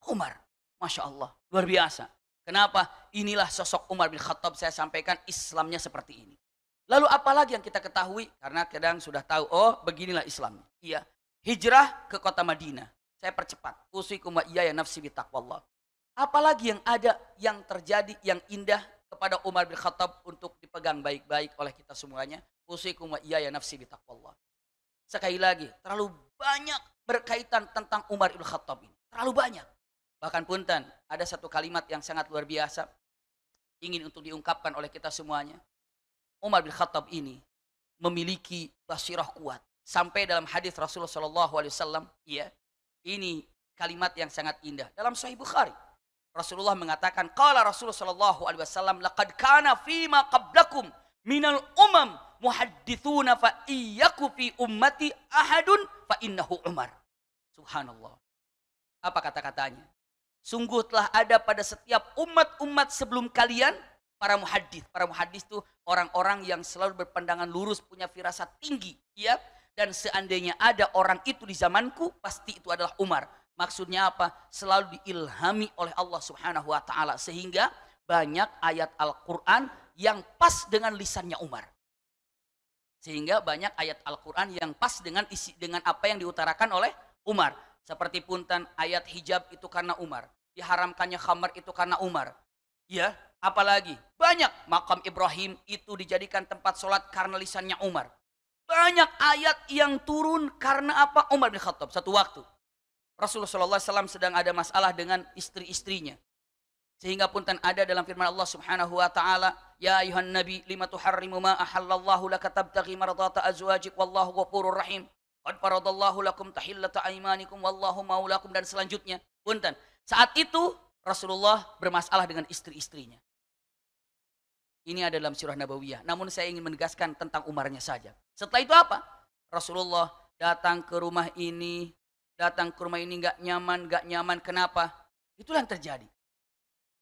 Umar, Masya Allah, luar biasa. Kenapa? Inilah sosok Umar bin Khattab, saya sampaikan Islamnya seperti ini. Lalu apalagi yang kita ketahui? Karena kadang sudah tahu, oh beginilah Islam. Iya, hijrah ke kota Madinah. Saya percepat. Usikum wa iyaya nafsi bitaqwallah. Apalagi yang ada, yang terjadi, yang indah kepada Umar bin Khattab untuk dipegang baik-baik oleh kita semuanya. Usikum wa iyaya nafsi bitaqwallah. Sekali lagi, terlalu banyak berkaitan tentang Umar bin Khattab ini. Terlalu banyak. Bahkan punten, ada satu kalimat yang sangat luar biasa. Ingin untuk diungkapkan oleh kita semuanya. Umar bin Khattab ini memiliki basirah kuat. Sampai dalam hadis Rasulullah SAW, ya, ini kalimat yang sangat indah. Dalam Sahih Bukhari, Rasulullah mengatakan, Qala Rasulullah SAW, Laqad kana fima qablakum minal umam muhaddithuna fa iyyaku fi ummati ahadun fa innahu Umar. Subhanallah. Apa kata-katanya? Sungguh telah ada pada setiap umat-umat sebelum kalian para muhaddits. Para muhaddits itu orang-orang yang selalu berpandangan lurus, punya firasat tinggi, ya. Dan seandainya ada orang itu di zamanku, pasti itu adalah Umar. Maksudnya apa? Selalu diilhami oleh Allah Subhanahu wa taala sehingga banyak ayat Al-Qur'an yang pas dengan lisannya Umar. Sehingga banyak ayat Al-Qur'an yang pas dengan isi, dengan apa yang diutarakan oleh Umar. Seperti punten ayat hijab itu karena Umar. Diharamkannya khamar itu karena Umar. Ya, apalagi banyak makam Ibrahim itu dijadikan tempat sholat karena lisannya Umar. Banyak ayat yang turun karena apa? Umar bin Khattab. Satu waktu Rasulullah SAW sedang ada masalah dengan istri-istrinya. Sehingga punten ada dalam firman Allah Subhanahu wa taala, "Ya ayuhan nabi, lima tuharrimu ma ahallallahu laka tabtaghi mardata azwajik wallahu ghafurur rahim." Qad faradallahu lakum tahillata aymanikum wallahu maulakum, dan selanjutnya. Punten. Saat itu Rasulullah bermasalah dengan istri-istrinya. Ini ada dalam sirah Nabawiyah. Namun saya ingin menegaskan tentang Umarnya saja. Setelah itu apa? Rasulullah datang ke rumah ini nggak nyaman. Kenapa? Itulah yang terjadi.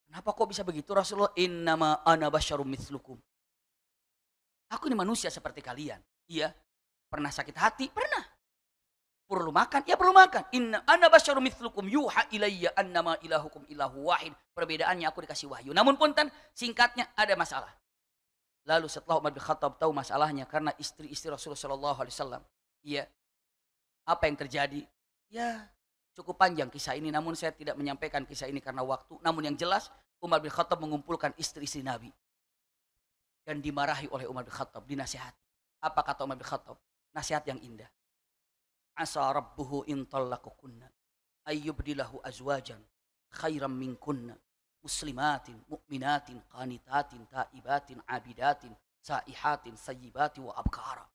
Kenapa kok bisa begitu Rasulullah? Innama ana basyarum mithlukum. Aku ini manusia seperti kalian. Iya. Pernah sakit hati? Pernah. Perlu makan? Ya perlu makan. Inna ana basyarum mithlukum yuha ilayya annama ilahukum ilahu wahid. Perbedaannya aku dikasih wahyu. Namun punten, singkatnya ada masalah. Lalu setelah Umar bin Khattab tahu masalahnya karena istri-istri Rasulullah SAW. Iya. Apa yang terjadi? Ya cukup panjang kisah ini. Namun saya tidak menyampaikan kisah ini karena waktu. Namun yang jelas Umar bin Khattab mengumpulkan istri-istri Nabi. Dan dimarahi oleh Umar bin Khattab. Dinasihati. Apa kata Umar bin Khattab? Nasihat yang indah. Asa rabbuhu in tallaqukunna ayyubdilahu azwajan khairam minkunna muslimatin mu'minatin qanitatin taibatin abidatin saihatin sayyibatin wa abkara.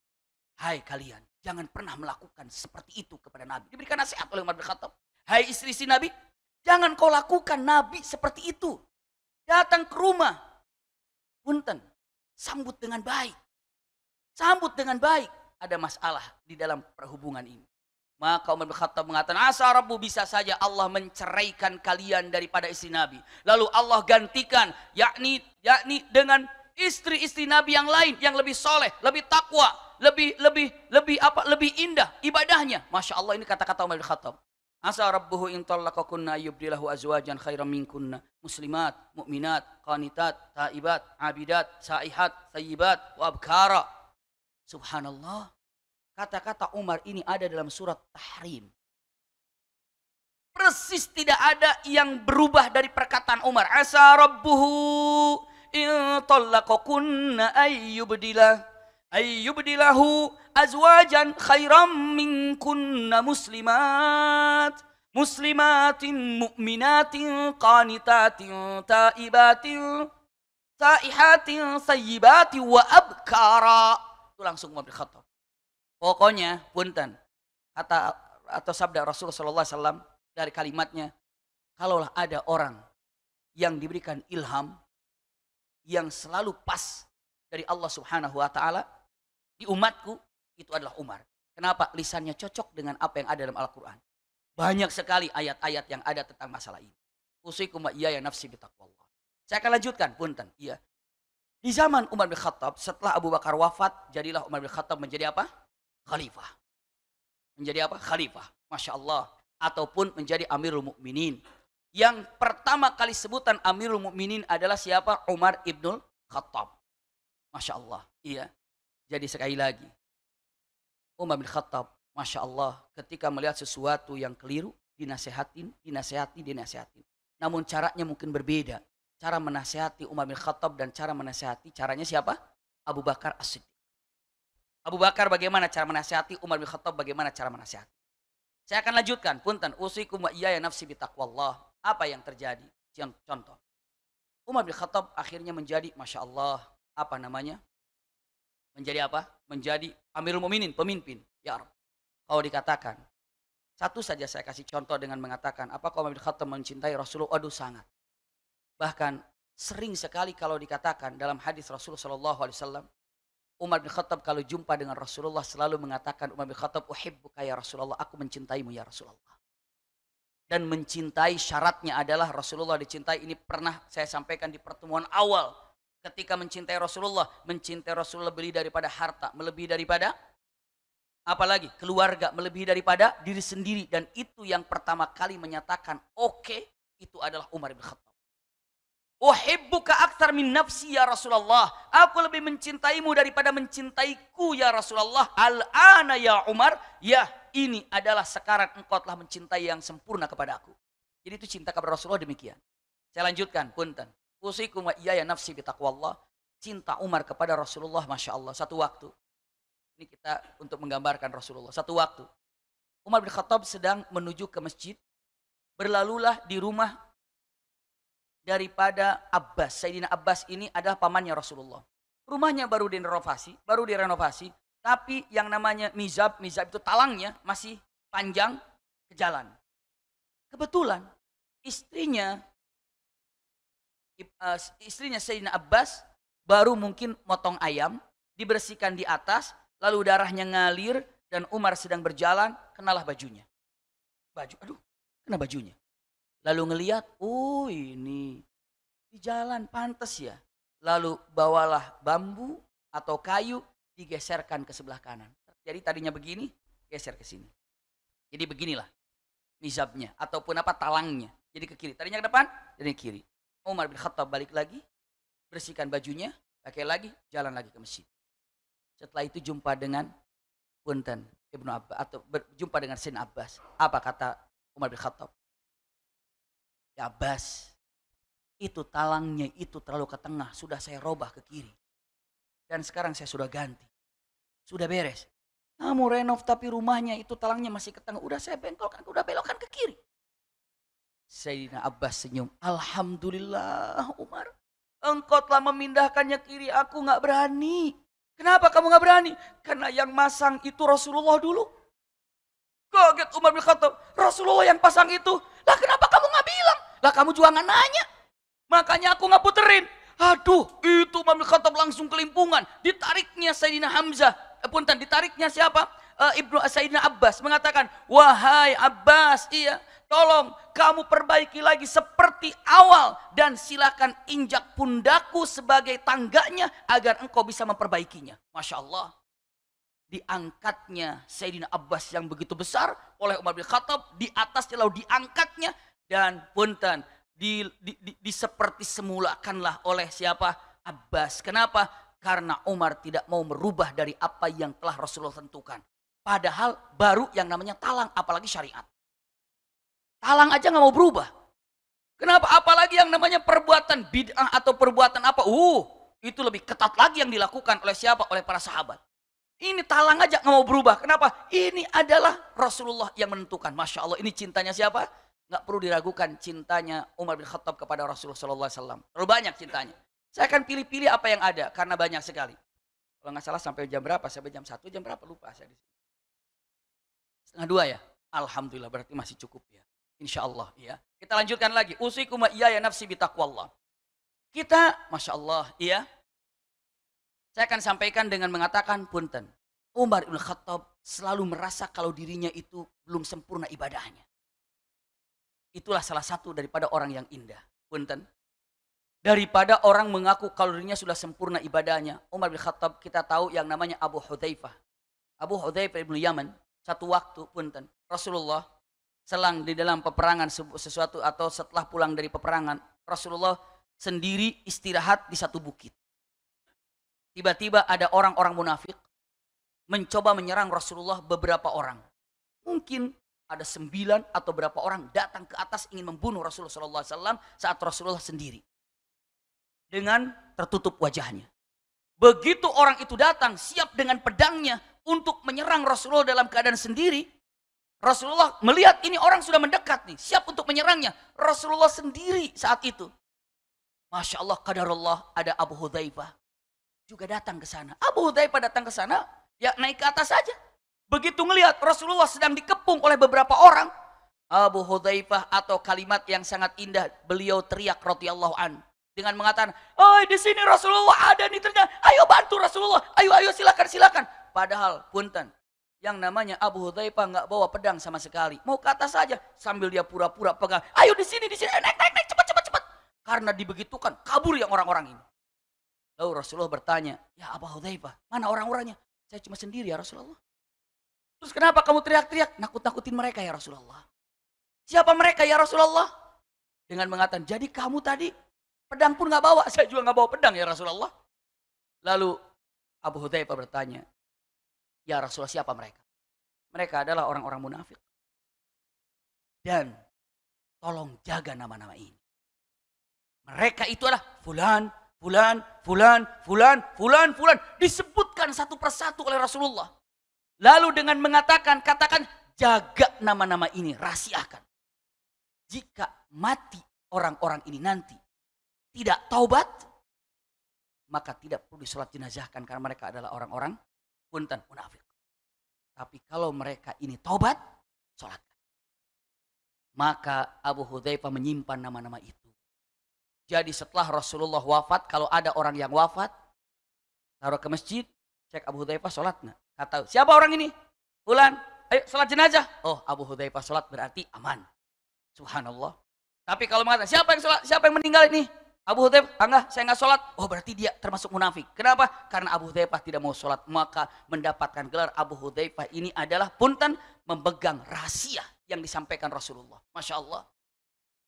Hai kalian, jangan pernah melakukan seperti itu kepada Nabi. Diberikan nasihat oleh Umar bin Khattab. Hai istri-istri Nabi, jangan kau lakukan Nabi seperti itu. Datang ke rumah, punten, sambut dengan baik. Sambut dengan baik. Ada masalah di dalam perhubungan ini. Maka Umar bin Khattab mengatakan, asa Rabbu, bisa saja Allah menceraikan kalian daripada istri Nabi. Lalu Allah gantikan, yakni dengan istri-istri Nabi yang lain, yang lebih soleh, lebih takwa, lebih indah ibadahnya. Masya Allah, ini kata-kata Umar bin Khattab. Asa Rabbuhu in talaqakunna yubdilahu azwajan khairan minkunna muslimat, mu'minat, qanitat, taibat, abidat, saihat, sayyibat, wa abkara. Subhanallah. Kata-kata Umar ini ada dalam surat Tahrim. Persis tidak ada yang berubah dari perkataan Umar. Asa Rabbuhu in talaqakunna ayyubdilahu azwajan khairam minkunna muslimatin mu'minatin qanitatin taibatin saihatin sayyibatin wa abkara. Itu langsung Umar bin Khattab. Pokoknya punten, kata atau sabda Rasulullah SAW dari kalimatnya, kalaulah ada orang yang diberikan ilham yang selalu pas dari Allah Subhanahu wa taala di umatku, itu adalah Umar. Kenapa? Lisannya cocok dengan apa yang ada dalam Al-Qur'an. Banyak sekali ayat-ayat yang ada tentang masalah ini. Usikum wa iyaya nafsi bitaqwallah. Saya akan lanjutkan, punten. Iya. Di zaman Umar bin Khattab, setelah Abu Bakar wafat, jadilah Umar bin Khattab menjadi apa? Khalifah. Menjadi apa? Khalifah. Masya Allah. Ataupun menjadi Amirul Mukminin. Yang pertama kali sebutan Amirul Mukminin adalah siapa? Umar ibnul Khattab. Masya Allah. Iya. Jadi sekali lagi. Umar bin Khattab. Masya Allah. Ketika melihat sesuatu yang keliru, dinasihatin. Namun caranya mungkin berbeda. Cara menasihati Umar bin Khattab dan cara menasihati caranya siapa? Abu Bakar As-Siddiq. Abu Bakar bagaimana cara menasihati, Umar bin Khattab bagaimana cara menasihati. Saya akan lanjutkan, punten, usikum wa iyaya nafsi bitaqwallah. Apa yang terjadi? Contoh. Umar bin Khattab akhirnya menjadi, Masya Allah, apa namanya? Menjadi apa? Menjadi Amirul Mukminin, pemimpin. Ya Rabb. Kalau dikatakan, satu saja saya kasih contoh dengan mengatakan, apakah Umar bin Khattab mencintai Rasulullah? Aduh, sangat. Bahkan sering sekali kalau dikatakan dalam hadis Rasulullah SAW, Umar bin Khattab kalau jumpa dengan Rasulullah selalu mengatakan, Umar bin Khattab, uhibbuka ya Rasulullah, aku mencintaimu ya Rasulullah. Dan mencintai syaratnya adalah Rasulullah dicintai. Ini pernah saya sampaikan di pertemuan awal. Ketika mencintai Rasulullah lebih daripada harta, melebihi daripada apalagi keluarga, melebihi daripada diri sendiri. Dan itu yang pertama kali menyatakan oke, itu adalah Umar bin Khattab. Uhibbuka aktsar min nafsi ya Rasulullah. Aku lebih mencintaimu daripada mencintaiku ya Rasulullah. Al-ana ya Umar. Ya, ini adalah sekarang engkau telah mencintai yang sempurna kepada aku. Jadi itu cinta kepada Rasulullah demikian. Saya lanjutkan, punten. Usikum wa iyaya nafsi bitaqwallah. Cinta Umar kepada Rasulullah, Masya Allah. Satu waktu. Ini kita untuk menggambarkan Rasulullah. Satu waktu. Umar bin Khattab sedang menuju ke masjid. Berlalulah di rumah daripada Abbas. Sayyidina Abbas ini adalah pamannya Rasulullah. Rumahnya baru direnovasi, tapi yang namanya mizab itu talangnya masih panjang ke jalan. Kebetulan istrinya Sayyidina Abbas baru mungkin motong ayam, dibersihkan di atas, lalu darahnya ngalir dan Umar sedang berjalan, kenalah bajunya. Kena bajunya. Lalu ngelihat, oh ini di jalan pantas ya. Lalu bawalah bambu atau kayu, digeserkan ke sebelah kanan. Jadi tadinya begini, geser ke sini. Jadi beginilah mizabnya ataupun apa talangnya. Jadi ke kiri. Tadinya ke depan, jadi ke kiri. Umar bin Khattab balik lagi, bersihkan bajunya, pakai lagi, jalan lagi ke masjid. Setelah itu jumpa dengan punten Ibnu Abbas atau berjumpa dengan Sayyidina Abbas. Apa kata Umar bin Khattab? Ya Abbas, itu talangnya itu terlalu ke tengah, sudah saya robah ke kiri. Dan sekarang saya sudah ganti. Sudah beres. Mau renov tapi rumahnya itu talangnya masih ke tengah. Udah saya bengkolkan, udah belokkan ke kiri. Sayyidina Abbas senyum. Alhamdulillah Umar. Engkau telah memindahkannya kiri, aku nggak berani. Kenapa kamu nggak berani? Karena yang masang itu Rasulullah dulu. Kaget Umar bin Khattab. Rasulullah yang pasang itu. Lah kenapa kamu nggak bilang? Lah kamu juga nggak nanya. Makanya aku nggak puterin. Aduh, itu Umar bin Khattab langsung kelimpungan. Ditariknya Sayyidina Hamzah. Punten, ditariknya siapa? Ibnu Sayyidina Abbas mengatakan, wahai Abbas, iya, tolong kamu perbaiki lagi seperti awal dan silakan injak pundakku sebagai tangganya agar engkau bisa memperbaikinya. Masya Allah. Diangkatnya Sayyidina Abbas yang begitu besar oleh Umar bin Khattab, di atasnya lalu diangkatnya dan punten diseperti semulakanlah oleh siapa? Abbas. Kenapa? Karena Umar tidak mau merubah dari apa yang telah Rasulullah tentukan. Padahal baru yang namanya talang, apalagi syariat. Talang aja nggak mau berubah. Kenapa? Apalagi yang namanya perbuatan bid'ah atau perbuatan apa? Itu lebih ketat lagi yang dilakukan oleh siapa? Oleh para sahabat. Ini talang aja nggak mau berubah. Kenapa? Ini adalah Rasulullah yang menentukan. Masya Allah, ini cintanya siapa? Nggak perlu diragukan cintanya Umar bin Khattab kepada Rasulullah SAW. Terlalu banyak cintanya. Saya akan pilih-pilih apa yang ada karena banyak sekali. Kalau nggak salah sampai jam berapa? Sampai jam 1, jam berapa? Lupa saya di sini. 1:30 ya? Alhamdulillah, berarti masih cukup ya. Insya Allah ya. Kita lanjutkan lagi. Usikum wa iyaya nafsi bitaqwallah. Kita, Masya Allah ya. Saya akan sampaikan dengan mengatakan punten. Umar bin Khattab selalu merasa kalau dirinya itu belum sempurna ibadahnya. Itulah salah satu daripada orang yang indah. Punten. Daripada orang mengaku kalau dirinya sudah sempurna ibadahnya. Umar bin Khattab kita tahu yang namanya Abu Hudzaifah. Abu Hudzaifah ibn Yaman. Satu waktu punten. Rasulullah selang di dalam peperangan sesuatu atau setelah pulang dari peperangan. Rasulullah sendiri istirahat di satu bukit. Tiba-tiba ada orang-orang munafik mencoba menyerang Rasulullah beberapa orang. Mungkin ada 9 atau berapa orang datang ke atas ingin membunuh Rasulullah SAW saat Rasulullah sendiri. Dengan tertutup wajahnya. Begitu orang itu datang siap dengan pedangnya untuk menyerang Rasulullah dalam keadaan sendiri. Rasulullah melihat ini orang sudah mendekat nih, siap untuk menyerangnya. Rasulullah sendiri saat itu. Masya Allah, qadarullah, ada Abu Hudzaifah juga datang ke sana. Abu Hudzaifah datang ke sana, ya naik ke atas saja. Begitu melihat Rasulullah sedang dikepung oleh beberapa orang, Abu Hudzaifah atau kalimat yang sangat indah, beliau teriak radhiyallahu an dengan mengatakan, "Oh, di sini Rasulullah ada nih ternyata. Ayo bantu Rasulullah. Ayo silakan." Padahal punten, yang namanya Abu Hudzaifah nggak bawa pedang sama sekali. Mau ke atas saja sambil dia pura-pura pegang. Ayo di sini, naik, cepat. Karena dibegitukan kabur yang orang-orang ini. Lalu Rasulullah bertanya, ya Abu Hudzaifah, mana orang-orangnya? Saya cuma sendiri ya Rasulullah. Terus kenapa kamu teriak-teriak? Nakut-nakutin mereka ya Rasulullah. Siapa mereka ya Rasulullah? Dengan mengatakan, jadi kamu tadi pedang pun nggak bawa, saya juga nggak bawa pedang ya Rasulullah. Lalu Abu Hudzaifah bertanya, ya Rasulullah siapa mereka? Mereka adalah orang-orang munafik. Dan tolong jaga nama-nama ini. Mereka itu adalah fulan. Disebutkan satu persatu oleh Rasulullah. Lalu dengan mengatakan, katakan jaga nama-nama ini, rahasiakan. Jika mati orang-orang ini nanti tidak taubat, maka tidak perlu disolat jenazahkan karena mereka adalah orang-orang punten munafik. Tapi kalau mereka ini taubat, solatkan. Maka Abu Hudzaifah menyimpan nama-nama itu. Jadi setelah Rasulullah wafat, kalau ada orang yang wafat, taruh ke masjid, cek Abu Hudzaifah sholat nggak? Kata, siapa orang ini? Fulan, ayo sholat jenazah. Oh, Abu Hudzaifah sholat berarti aman. Subhanallah. Tapi kalau mengatakan, siapa yang sholat? Siapa yang meninggal ini? Abu Hudzaifah, enggak, saya nggak sholat. Oh, berarti dia termasuk munafik. Kenapa? Karena Abu Hudzaifah tidak mau sholat. Maka mendapatkan gelar Abu Hudzaifah ini adalah punten memegang rahasia yang disampaikan Rasulullah. Masya Allah.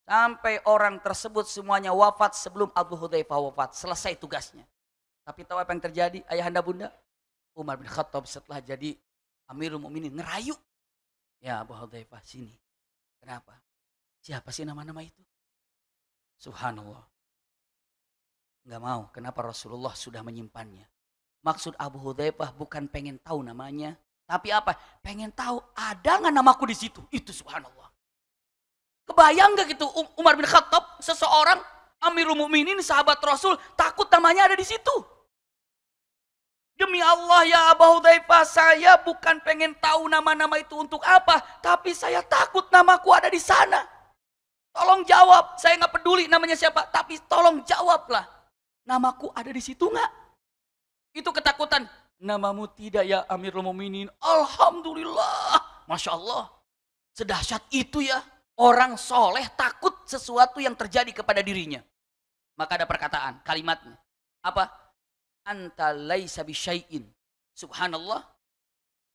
Sampai orang tersebut semuanya wafat sebelum Abu Hudzaifah wafat. Selesai tugasnya. Tapi tahu apa yang terjadi ayahanda bunda? Umar bin Khattab setelah jadi Amirul Mukminin ngerayu. Ya Abu Hudzaifah sini. Kenapa? Siapa sih nama-nama itu? Subhanallah. Enggak mau. Kenapa Rasulullah sudah menyimpannya? Maksud Abu Hudzaifah bukan pengen tahu namanya. Tapi apa? Pengen tahu ada nggak namaku di situ? Itu subhanallah. Kebayang gak gitu Umar bin Khattab, seseorang Amirul Mukminin, sahabat Rasul, takut namanya ada di situ. Demi Allah ya Abu Hudzaifah, saya bukan pengen tahu nama-nama itu untuk apa, tapi saya takut namaku ada di sana. Tolong jawab, saya nggak peduli namanya siapa, tapi tolong jawablah. Namaku ada di situ nggak? Itu ketakutan. Namamu tidak ya Amirul Mukminin. Alhamdulillah. Masya Allah. Sedahsyat itu ya. Orang soleh takut sesuatu yang terjadi kepada dirinya. Maka ada perkataan, kalimatnya. Apa? Anta laisa bisyai'in. Subhanallah.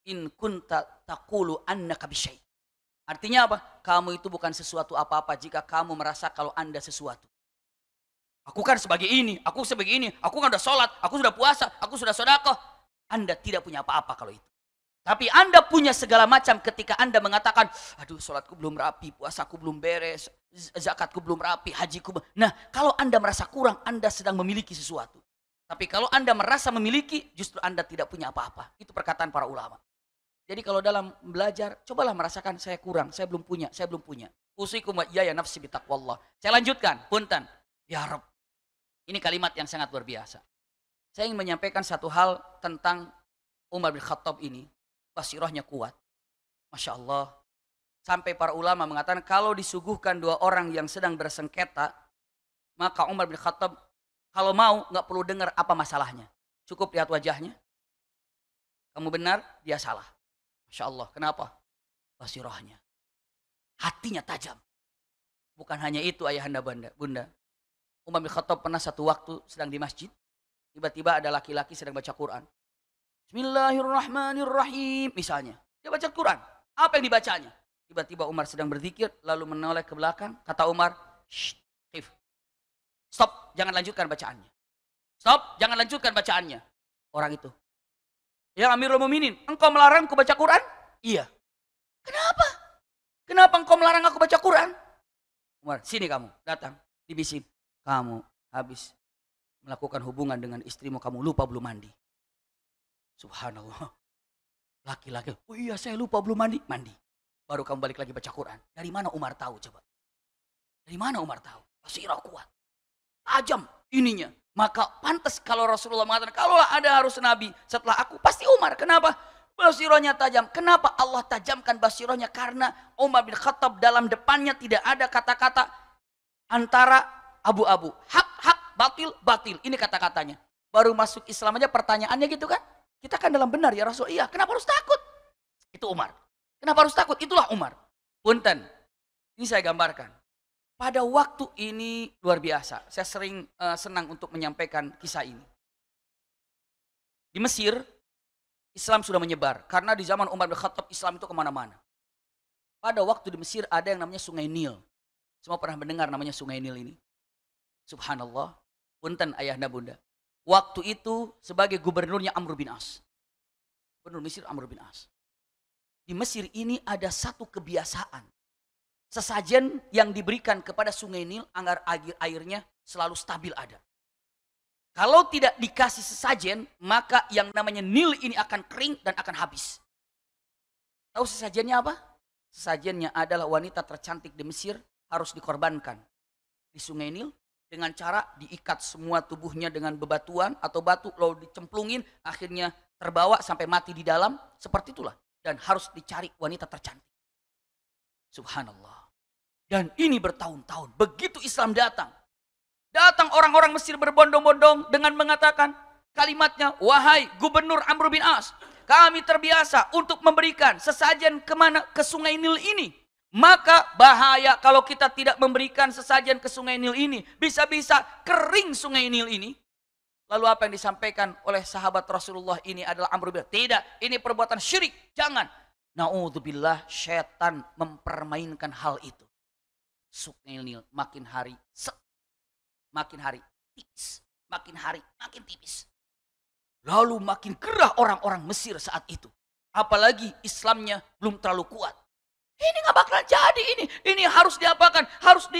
In kunta taqulu annaka bisyai'. Artinya apa? Kamu itu bukan sesuatu apa-apa jika kamu merasa kalau Anda sesuatu. Aku kan sebagai ini, aku sebagai ini, aku kan sudah sholat, aku sudah puasa, aku sudah sedekah. Anda tidak punya apa-apa kalau itu. Tapi Anda punya segala macam ketika Anda mengatakan, aduh sholatku belum rapi, puasaku belum beres, zakatku belum rapi, hajiku. Nah, kalau Anda merasa kurang, Anda sedang memiliki sesuatu. Tapi kalau Anda merasa memiliki, justru Anda tidak punya apa-apa. Itu perkataan para ulama. Jadi kalau dalam belajar, cobalah merasakan saya kurang, saya belum punya, saya belum punya. Usikum wa iyaya nafsi bitaqwallah. Saya lanjutkan, punten. Ya Rabb. Ini kalimat yang sangat luar biasa. Saya ingin menyampaikan satu hal tentang Umar bin Khattab ini. Basirahnya kuat. Masya Allah. Sampai para ulama mengatakan kalau disuguhkan dua orang yang sedang bersengketa, maka Umar bin Khattab kalau mau nggak perlu dengar apa masalahnya. Cukup lihat wajahnya. Kamu benar, dia salah. Masya Allah. Kenapa? Basirahnya. Hatinya tajam. Bukan hanya itu ayahanda bunda. Umar bin Khattab pernah satu waktu sedang di masjid. Tiba-tiba ada laki-laki sedang baca Quran. Bismillahirrahmanirrahim. Misalnya. Dia baca Quran. Apa yang dibacanya? Tiba-tiba Umar sedang berzikir. Lalu menoleh ke belakang. Kata Umar. Shh. Stop. Jangan lanjutkan bacaannya. Stop. Jangan lanjutkan bacaannya. Orang itu. Ya Amirul Mukminin. Engkau melarangku baca Quran? Iya. Kenapa? Kenapa engkau melarang aku baca Quran? Umar. Sini kamu. Datang. Dibisin. Kamu habis melakukan hubungan dengan istrimu, kamu lupa belum mandi. Subhanallah. Laki-laki, oh iya saya lupa belum mandi. Mandi. Baru kamu balik lagi baca Quran. Dari mana Umar tahu coba? Dari mana Umar tahu? Basirah kuat. Tajam ininya. Maka pantas kalau Rasulullah mengatakan, kalau ada harus Nabi setelah aku, pasti Umar. Kenapa? Basirahnya tajam. Kenapa Allah tajamkan basirahnya? Karena Umar bin Khattab dalam depannya tidak ada kata-kata antara abu-abu. Hak, batil. Ini kata-katanya. Baru masuk Islam aja pertanyaannya gitu kan. Kita kan dalam benar ya Rasul. Iya, kenapa harus takut? Itu Umar. Kenapa harus takut? Itulah Umar. Punten. Ini saya gambarkan. Pada waktu ini luar biasa. Saya sering senang untuk menyampaikan kisah ini. Di Mesir, Islam sudah menyebar. Karena di zaman Umar bin Khattab, Islam itu kemana-mana. Pada waktu di Mesir ada yang namanya Sungai Nil. Semua pernah mendengar namanya Sungai Nil ini. Subhanallah. Punten ayahanda bunda. Waktu itu sebagai gubernurnya Amr bin As. Gubernur Mesir Amr bin As. Di Mesir ini ada satu kebiasaan. Sesajen yang diberikan kepada Sungai Nil agar airnya selalu stabil ada. Kalau tidak dikasih sesajen, maka yang namanya Nil ini akan kering dan akan habis. Tahu sesajennya apa? Sesajennya adalah wanita tercantik di Mesir harus dikorbankan di Sungai Nil dengan cara diikat semua tubuhnya dengan bebatuan atau batu lalu dicemplungin akhirnya terbawa sampai mati di dalam, seperti itulah, dan harus dicari wanita tercantik. Subhanallah. Dan ini bertahun-tahun. Begitu Islam datang orang-orang Mesir berbondong-bondong dengan mengatakan kalimatnya, wahai gubernur Amr bin As, kami terbiasa untuk memberikan sesajen ke Sungai Nil ini. Maka bahaya kalau kita tidak memberikan sesajen ke Sungai Nil ini. Bisa-bisa kering Sungai Nil ini. Lalu apa yang disampaikan oleh sahabat Rasulullah ini adalah Amr bin As. Tidak, ini perbuatan syirik. Jangan. Na'udzubillah, syaitan mempermainkan hal itu. Sungai Nil makin hari tipis. Makin hari makin tipis. Lalu makin gerah orang-orang Mesir saat itu. Apalagi Islamnya belum terlalu kuat. Ini nggak bakalan jadi ini. Ini harus diapakan? Harus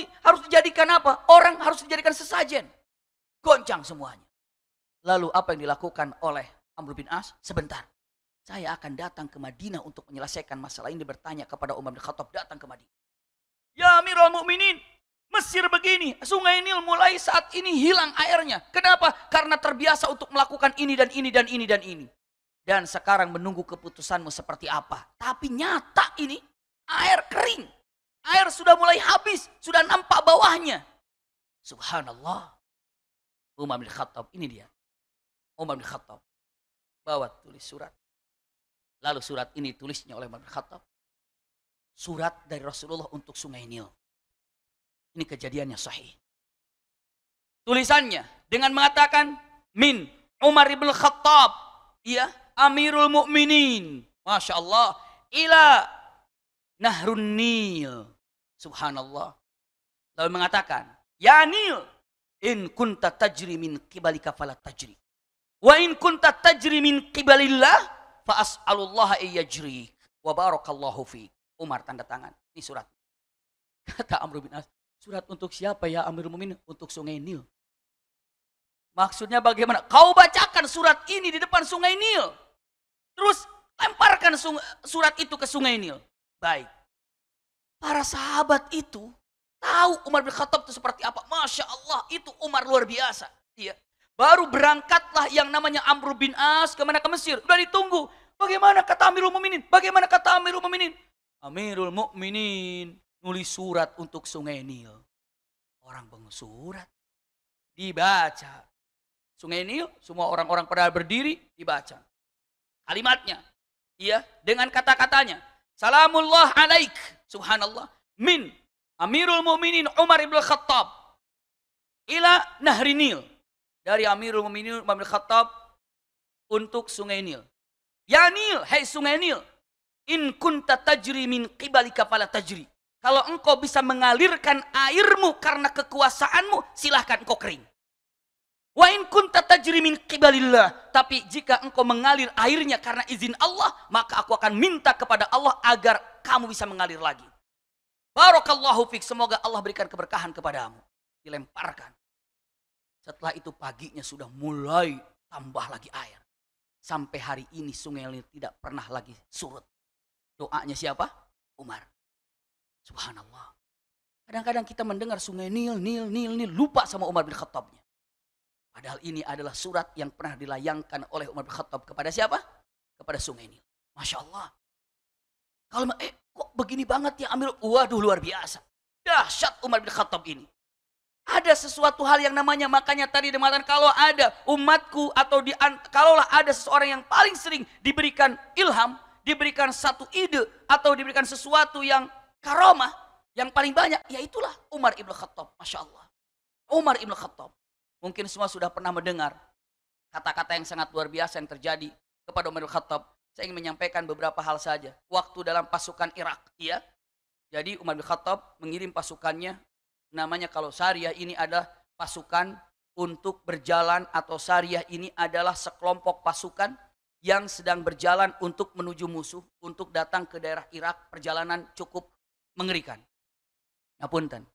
dijadikan apa? Orang harus dijadikan sesajen. Goncang semuanya. Lalu apa yang dilakukan oleh Amr bin As? Sebentar. Saya akan datang ke Madinah untuk menyelesaikan masalah ini. Bertanya kepada Umar bin Khattab, datang ke Madinah. Ya Amirul Mukminin, Mesir begini, Sungai Nil mulai saat ini hilang airnya. Kenapa? Karena terbiasa untuk melakukan ini dan ini dan ini dan ini. Dan sekarang menunggu keputusanmu seperti apa. Tapi nyata ini, air kering. Air sudah mulai habis, sudah nampak bawahnya. Subhanallah. Umar bin Khattab, ini dia. Umar bin Khattab bawa tulis surat. Lalu surat ini tulisnya oleh Umar bin Khattab. Surat dari Rasulullah untuk Sungai Nil. Ini kejadiannya sahih. Tulisannya dengan mengatakan min Umar bin Khattab, ya Amirul Mukminin, masya Allah, ila Nahrun Nil, subhanallah. Lalu mengatakan, ya Nil, in kunta tajri min qibalika fala tajri, wa in kunta tajri min qibalillah, fa as'alullah ayyajrik, wa barakallahu fiik. Umar tanda tangan, ini surat. Kata Amr bin As, surat untuk siapa ya Amirul Mukminin? Untuk Sungai Nil. Maksudnya bagaimana? Kau bacakan surat ini di depan Sungai Nil. Terus lemparkan surat itu ke Sungai Nil. Baik. Para sahabat itu tahu Umar bin Khattab itu seperti apa. Masya Allah, itu Umar luar biasa. Iya. Baru berangkatlah yang namanya Amr bin As kemana? Ke Mesir. Udah ditunggu. Bagaimana kata Amirul Mukminin? Bagaimana kata Amirul Mukminin? Amirul Mukminin nulis surat untuk Sungai Nil. Orang bangun surat. Dibaca. Sungai Nil, semua orang-orang pada berdiri, dibaca. Kalimatnya. Iya, dengan kata-katanya. Salamullah alaik. Subhanallah. Min Amirul Mukminin Umar ibn Khattab. Ila Nahri Nil. Dari Amirul Mukminin Umar ibn Khattab untuk Sungai Nil. Ya Nil, hai Sungai Nil. In kunta tajri min qibalika fala tajri. Kalau engkau bisa mengalirkan airmu karena kekuasaanmu, silahkan engkau kering. Wa in kunta tajri min qibalillah. Tapi jika engkau mengalir airnya karena izin Allah, maka aku akan minta kepada Allah agar kamu bisa mengalir lagi. Barakallahu fik, semoga Allah berikan keberkahan kepadamu. Dilemparkan. Setelah itu paginya sudah mulai tambah lagi air. Sampai hari ini Sungai Nil tidak pernah lagi surut. Doanya siapa? Umar. Subhanallah. Kadang-kadang kita mendengar Sungai Nil, lupa sama Umar bin Khattabnya. Padahal ini adalah surat yang pernah dilayangkan oleh Umar bin Khattab kepada siapa? Kepada Sungai Nil. Masya Allah. Kalau kok begini banget ya Amir? Waduh, luar biasa. Dahsyat Umar bin Khattab ini. Ada sesuatu hal yang namanya, makanya tadi dikatakan kalau ada umatku atau kalaulah ada seseorang yang paling sering diberikan ilham, diberikan satu ide atau diberikan sesuatu yang karomah, yang paling banyak, ya itulah Umar ibn Khattab. Masya Allah. Umar ibn Khattab. Mungkin semua sudah pernah mendengar kata-kata yang sangat luar biasa yang terjadi kepada Umar ibn Khattab. Saya ingin menyampaikan beberapa hal saja. Waktu dalam pasukan Irak, ya. Jadi Umar bin Khattab mengirim pasukannya, namanya kalau Sariyah ini adalah pasukan untuk berjalan, atau Sariyah ini adalah sekelompok pasukan yang sedang berjalan untuk menuju musuh, untuk datang ke daerah Irak. Perjalanan cukup mengerikan. Ngapunten.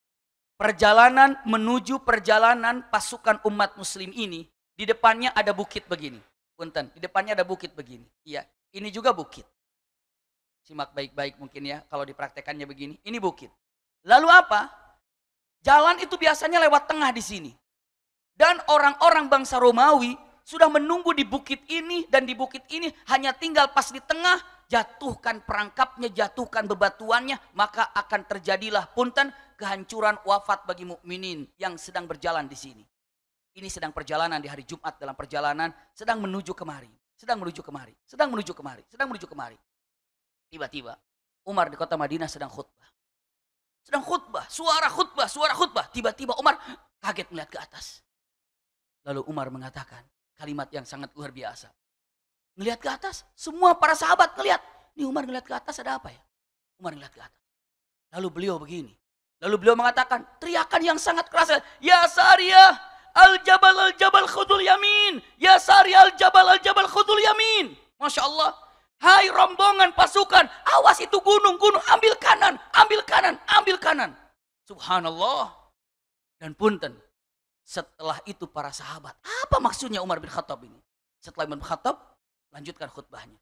Perjalanan menuju perjalanan pasukan umat muslim ini, di depannya ada bukit begini. Punten, di depannya ada bukit begini. Iya, ini juga bukit. Simak baik-baik mungkin ya, kalau dipraktekannya begini. Ini bukit. Lalu apa? Jalan itu biasanya lewat tengah di sini. Dan orang-orang bangsa Romawi sudah menunggu di bukit ini, dan di bukit ini hanya tinggal pas di tengah, jatuhkan perangkapnya, jatuhkan bebatuannya, maka akan terjadilah punten kehancuran, wafat bagi mukminin yang sedang berjalan di sini. Ini sedang perjalanan di hari Jumat, dalam perjalanan sedang menuju kemari, sedang menuju kemari, sedang menuju kemari, sedang menuju kemari. Tiba-tiba Umar di kota Madinah sedang khutbah. Sedang khutbah, suara khutbah. Tiba-tiba Umar kaget melihat ke atas. Lalu Umar mengatakan kalimat yang sangat luar biasa. Ngelihat ke atas, semua para sahabat ngelihat. Ini Umar ngelihat ke atas, ada apa ya? Umar ngelihat ke atas. Lalu beliau begini. Lalu beliau mengatakan teriakan yang sangat keras. Ya Sariyah, al-jabal khudul yamin. Ya Sariyah, al-jabal khudul yamin. Masya Allah. Hai rombongan pasukan, awas itu gunung, ambil kanan, ambil kanan, ambil kanan. Subhanallah. Dan punten, setelah itu para sahabat, apa maksudnya Umar bin Khattab ini? Setelah Umar bin Khattab, lanjutkan khutbahnya.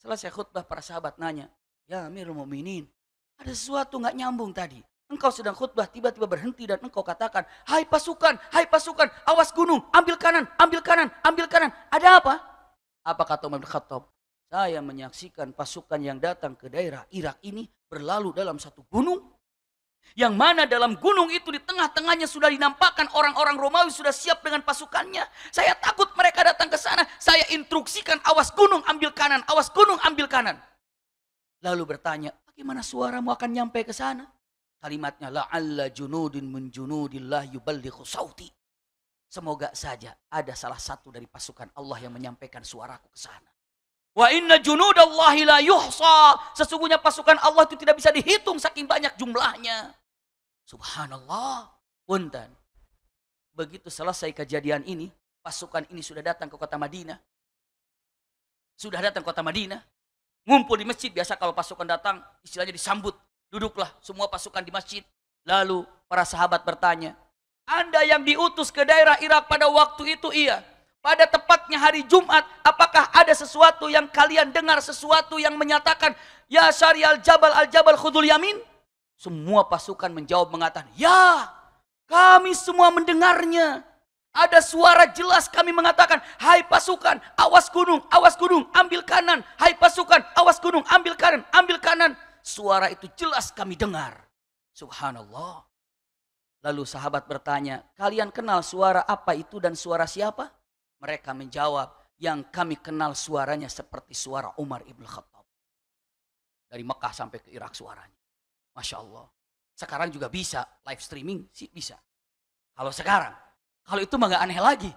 Selesai khutbah, para sahabat nanya, ya Amirul Mukminin, ada sesuatu nggak nyambung tadi. Engkau sedang khutbah, tiba-tiba berhenti dan engkau katakan, hai pasukan, awas gunung, ambil kanan, ambil kanan, ambil kanan. Ada apa? Apa kata Umar bin Khattab? Saya menyaksikan pasukan yang datang ke daerah Irak ini berlalu dalam satu gunung. Yang mana dalam gunung itu di tengah-tengahnya sudah dinampakkan orang-orang Romawi sudah siap dengan pasukannya. Saya takut mereka datang ke sana. Saya instruksikan, awas gunung ambil kanan, awas gunung ambil kanan. Lalu bertanya, bagaimana suaramu akan nyampe ke sana? Kalimatnya, la'alla junudin min junudillah yuballighu sauti. Semoga saja ada salah satu dari pasukan Allah yang menyampaikan suaraku ke sana. Wa inna junudallahi la yuhsa. Sesungguhnya pasukan Allah itu tidak bisa dihitung saking banyak jumlahnya. Subhanallah. Punten. Begitu selesai kejadian ini, pasukan ini sudah datang ke kota Madinah. Sudah datang ke kota Madinah. Ngumpul di masjid. Biasa kalau pasukan datang, istilahnya disambut. Duduklah semua pasukan di masjid. Lalu para sahabat bertanya, Anda yang diutus ke daerah Irak pada waktu itu? Iya. Pada tepatnya hari Jumat, apakah ada sesuatu yang kalian dengar, sesuatu yang menyatakan, ya syari'al jabal al-jabal khudul yamin? Semua pasukan menjawab mengatakan, ya, kami semua mendengarnya. Ada suara jelas kami mengatakan, hai pasukan, awas gunung, ambil kanan. Hai pasukan, awas gunung, ambil kanan, ambil kanan. Suara itu jelas kami dengar. Subhanallah. Lalu sahabat bertanya, kalian kenal suara apa itu dan suara siapa? Mereka menjawab, yang kami kenal suaranya seperti suara Umar ibn Khattab. Dari Mekah sampai ke Irak suaranya. Masya Allah. Sekarang juga bisa, live streaming sih bisa. Kalau sekarang, kalau itu mah gak aneh lagi.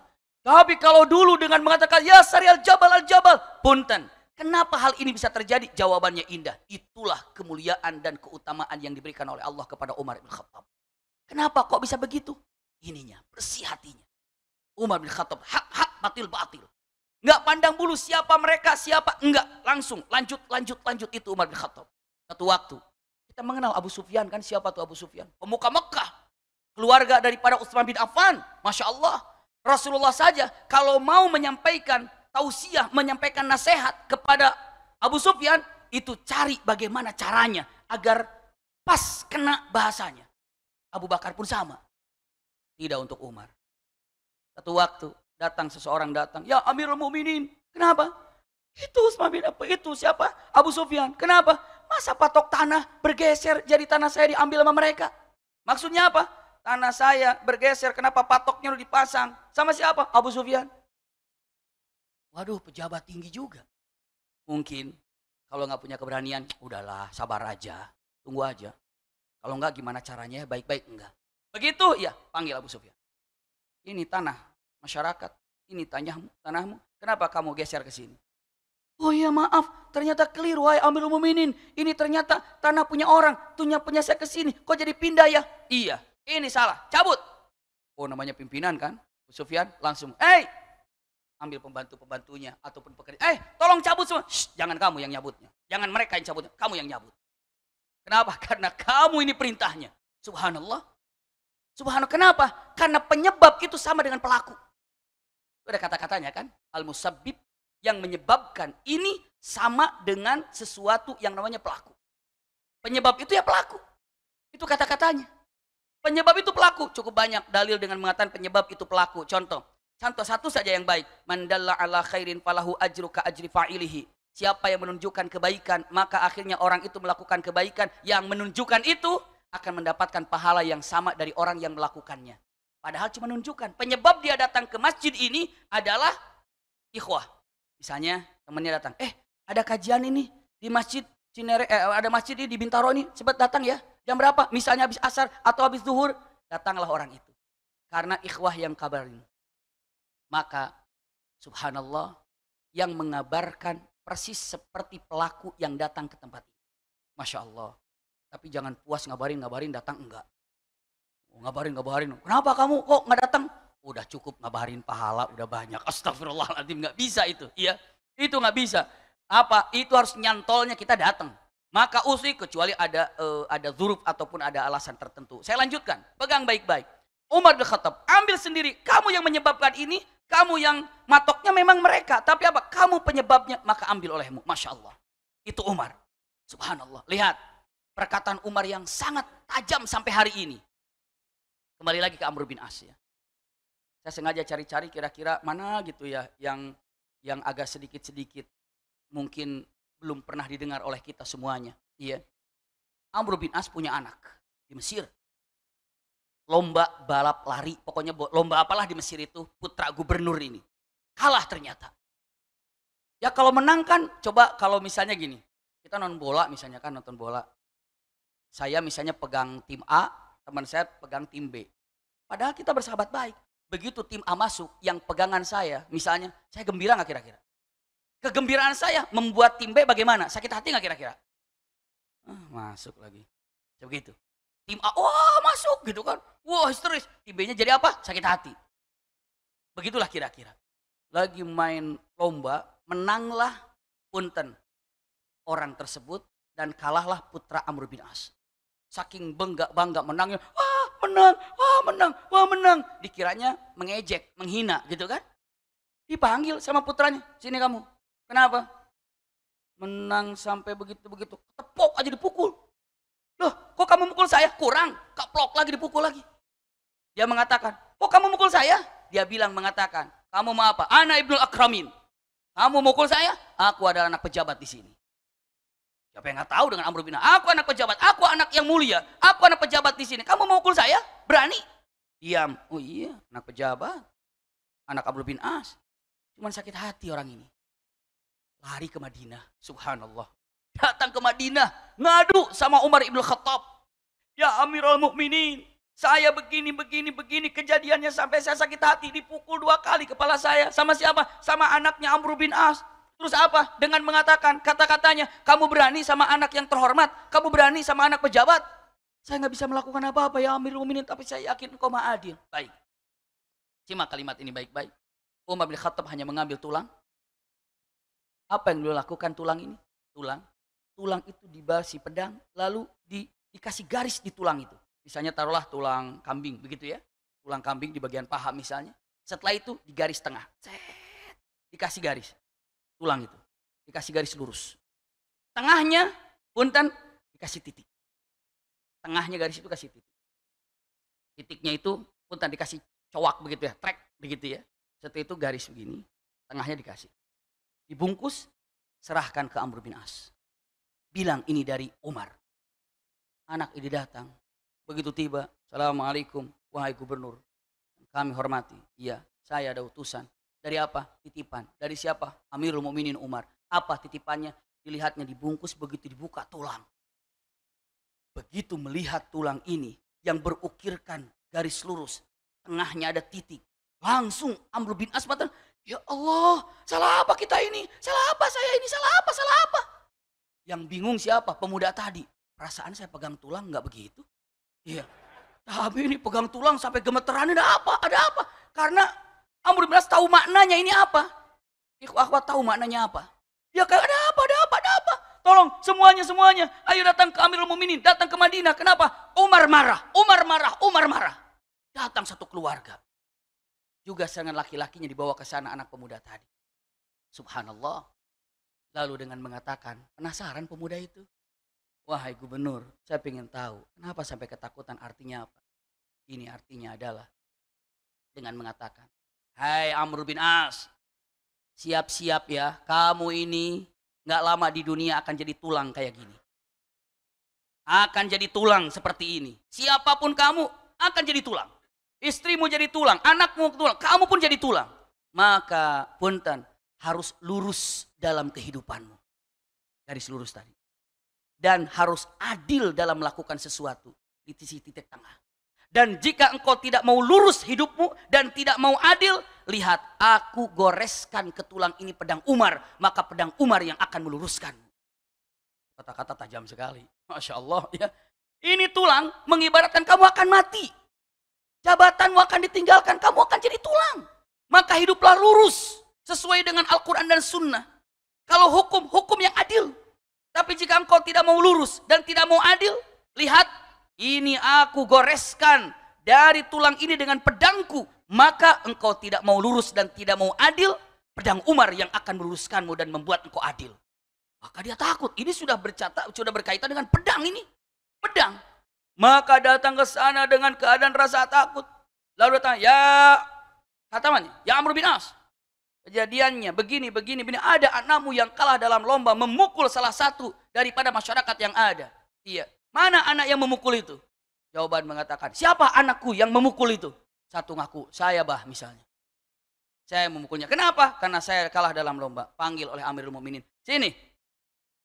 Tapi kalau dulu dengan mengatakan, ya syari'al jabal al-jabal. Punten, kenapa hal ini bisa terjadi? Jawabannya indah. Itulah kemuliaan dan keutamaan yang diberikan oleh Allah kepada Umar ibn Khattab. Kenapa kok bisa begitu? Ininya, bersih hatinya. Umar bin Khattab, hak, batil. Enggak pandang bulu siapa mereka, siapa. Enggak, langsung, lanjut. Itu Umar bin Khattab. Satu waktu, kita mengenal Abu Sufyan kan, siapa tuh Abu Sufyan? Pemuka Mekah. Keluarga daripada Utsman bin Affan. Masya Allah. Rasulullah saja, kalau mau menyampaikan tausiah, menyampaikan nasihat kepada Abu Sufyan, itu cari bagaimana caranya, agar pas kena bahasanya. Abu Bakar pun sama. Tidak untuk Umar. Satu waktu datang seseorang ya Amirul Mukminin. Kenapa? Itu Utsman bin Affan, itu siapa? Abu Sufyan. Kenapa? Masa patok tanah bergeser jadi tanah saya diambil sama mereka? Maksudnya apa? Tanah saya bergeser, kenapa patoknya udah dipasang? Sama siapa? Abu Sufyan. Waduh, pejabat tinggi juga. Mungkin kalau nggak punya keberanian, udahlah sabar aja, tunggu aja. Kalau nggak gimana caranya? Baik-baik enggak. Begitu, ya panggil Abu Sufyan. Ini tanah masyarakat, ini tanahmu. Kenapa kamu geser ke sini? Oh iya maaf, ternyata keliru wahai Amirul Mukminin. Ini ternyata tanah punya orang, punya saya ke sini. Kok jadi pindah ya? Iya, ini salah. Cabut. Oh namanya pimpinan kan? Abu Sufyan langsung, ambil pembantunya ataupun pekerja. Tolong cabut semua. Shh, jangan kamu yang nyabutnya. Jangan mereka yang cabutnya, kamu yang nyabut. Kenapa? Karena kamu ini perintahnya. Subhanallah. Kenapa? Karena penyebab itu sama dengan pelaku. Itu ada kata-katanya kan? Al-musabbib, yang menyebabkan ini sama dengan sesuatu yang namanya pelaku. Penyebab itu ya pelaku. Itu kata-katanya. Penyebab itu pelaku. Cukup banyak dalil dengan mengatakan penyebab itu pelaku. Contoh satu saja yang baik. Man dalla ala khairin falahu ajru ka ajri fa'ilihi. Siapa yang menunjukkan kebaikan, maka akhirnya orang itu melakukan kebaikan. Yang menunjukkan itu akan mendapatkan pahala yang sama dari orang yang melakukannya. Padahal cuma menunjukkan. Penyebab dia datang ke masjid ini adalah ikhwah. Misalnya temannya datang, ada kajian ini di masjid Cinere, ada masjid ini di Bintaro ini, cepat datang ya. Jam berapa? Misalnya habis asar atau habis zuhur, datanglah orang itu. Karena ikhwah yang kabarin. Maka subhanallah, yang mengabarkan persis seperti pelaku yang datang ke tempat ini. Masya Allah. Tapi jangan puas ngabarin datang, enggak. Ngabarin. Kenapa kamu kok nggak datang? Udah cukup ngabarin, pahala udah banyak. Astagfirullahaladzim, nggak bisa itu. Iya, itu nggak bisa. Apa? Itu harus nyantolnya kita datang. Maka kecuali ada dzuruf ataupun ada alasan tertentu. Saya lanjutkan, pegang baik-baik. Umar bin Khattab, ambil sendiri. Kamu yang menyebabkan ini, kamu yang matoknya memang mereka. Tapi apa? Kamu penyebabnya, maka ambil olehmu. Masya Allah. Itu Umar. Subhanallah. Lihat. perkataan Umar yang sangat tajam sampai hari ini. Kembali lagi ke Amr bin As ya. Saya sengaja cari-cari kira-kira mana gitu ya yang agak sedikit-sedikit mungkin belum pernah didengar oleh kita semuanya. Iya. Amr bin As punya anak di Mesir. Lomba balap lari, pokoknya lomba apalah di Mesir itu, putra gubernur ini. Kalah ternyata. Ya kalau menang kan, coba kalau misalnya gini, kita nonton bola misalnya kan, nonton bola. Saya misalnya pegang tim A, teman saya pegang tim B. Padahal kita bersahabat baik. Begitu tim A masuk, yang pegangan saya, misalnya, saya gembira nggak kira-kira? Kegembiraan saya membuat tim B bagaimana? Sakit hati nggak kira-kira? Masuk lagi. Begitu. Tim A, wah masuk gitu kan. Wah histeris. Tim B-nya jadi apa? Sakit hati. Begitulah kira-kira. Lagi main lomba, menanglah punten orang tersebut dan kalahlah putra Amr bin As. Saking bangga menangnya, wah menang. Dikiranya mengejek, menghina gitu kan. Dipanggil sama putranya, sini kamu. Kenapa? Menang sampai begitu-begitu, tepok aja dipukul. Loh, kok kamu mukul saya? Kurang, keplok lagi dipukul lagi. Dia mengatakan, kok kamu mukul saya? Dia mengatakan, kamu mau apa? Ana ibnul akramin. Kamu mukul saya? Aku adalah anak pejabat di sini. Siapa yang nggak tahu dengan Amr bin As? Aku anak pejabat, aku anak yang mulia, aku anak pejabat di sini. Kamu mau mukul saya? Berani? Diam. Oh iya, anak pejabat, anak Amr bin As. Cuman sakit hati orang ini. Lari ke Madinah, subhanallah. Datang ke Madinah, ngadu sama Umar ibn Khattab. Ya Amirul Mukminin, saya begini, kejadiannya sampai saya sakit hati, dipukul 2 kali kepala saya. Sama siapa? Sama anaknya Amr bin As. Terus apa? Dengan mengatakan kata-katanya, kamu berani sama anak yang terhormat, kamu berani sama anak pejabat. Saya nggak bisa melakukan apa-apa ya Amirul Mukminin, tapi saya yakin engkau maha adil. Baik. Simak kalimat ini baik-baik. Umar bin Khattab hanya mengambil tulang. Apa yang beliau lakukan tulang ini? Tulang itu dibasi pedang, lalu dikasih garis di tulang itu. Misalnya taruhlah tulang kambing, begitu ya. Tulang kambing di bagian paha misalnya. Setelah itu digaris tengah. Dikasih garis. Tulang itu. Dikasih garis lurus. Tengahnya, punten, dikasih titik. Tengahnya garis itu kasih titik. Titiknya itu, punten dikasih cowak begitu ya, trek begitu ya. Setelah itu garis begini, tengahnya dikasih. Dibungkus, serahkan ke Amr bin As. Bilang ini dari Umar. Anak ini datang. Begitu tiba, Assalamualaikum wahai gubernur. Kami hormati. Iya, saya ada utusan. Dari apa? Titipan. Dari siapa? Amirul Mukminin Umar. Apa titipannya? Dilihatnya dibungkus, begitu dibuka tulang. Begitu melihat tulang ini yang berukirkan garis lurus. Tengahnya ada titik. Langsung Amr bin As mengatakan, ya Allah, salah apa kita ini? Salah apa saya ini? Salah apa? Yang bingung siapa? Pemuda tadi. Perasaan saya pegang tulang nggak begitu. Iya. Tapi ini pegang tulang sampai gemeteran. Ada apa? Karena Amr bin As tahu maknanya ini apa. Akhwat tahu maknanya apa. Ya kan ada apa? Tolong semuanya. Ayo datang ke Amirul Mukminin. Datang ke Madinah. Kenapa? Umar marah. Datang satu keluarga. Juga dengan laki-lakinya dibawa ke sana anak pemuda tadi. Subhanallah. Lalu dengan mengatakan, penasaran pemuda itu? Wahai gubernur, saya ingin tahu kenapa sampai ketakutan, artinya apa? Ini artinya adalah dengan mengatakan, hai Amr bin As, siap-siap ya, kamu ini gak lama di dunia akan jadi tulang kayak gini. Akan jadi tulang seperti ini. Siapapun kamu akan jadi tulang. Istrimu jadi tulang, anakmu tulang, kamu pun jadi tulang. Maka punten, harus lurus dalam kehidupanmu. Garis lurus tadi. Dan harus adil dalam melakukan sesuatu di titik tengah. Dan jika engkau tidak mau lurus hidupmu dan tidak mau adil, lihat aku goreskan ke tulang ini pedang Umar, maka pedang Umar yang akan meluruskanmu. Kata-kata tajam sekali. Masya Allah ya. Ini tulang mengibaratkan kamu akan mati. Jabatanmu akan ditinggalkan, kamu akan jadi tulang. Maka hiduplah lurus sesuai dengan Al-Quran dan Sunnah. Kalau hukum yang adil. Tapi jika engkau tidak mau lurus dan tidak mau adil, lihat, ini aku goreskan dari tulang ini dengan pedangku. Maka engkau tidak mau lurus dan tidak mau adil, pedang Umar yang akan meluruskanmu dan membuat engkau adil. Maka dia takut, ini sudah berkaitan dengan pedang ini. pedang. Maka datang ke sana dengan keadaan rasa takut. Lalu datang, ya, kata mana? Ya Amr bin As. Kejadiannya begini. Ada anakmu yang kalah dalam lomba memukul salah satu daripada masyarakat yang ada. Iya. Mana anak yang memukul itu? Jawaban mengatakan, siapa anakku yang memukul itu? Satu ngaku, saya bah misalnya. Saya memukulnya. Kenapa? Karena saya kalah dalam lomba. Panggil oleh Amirul Mukminin. Sini.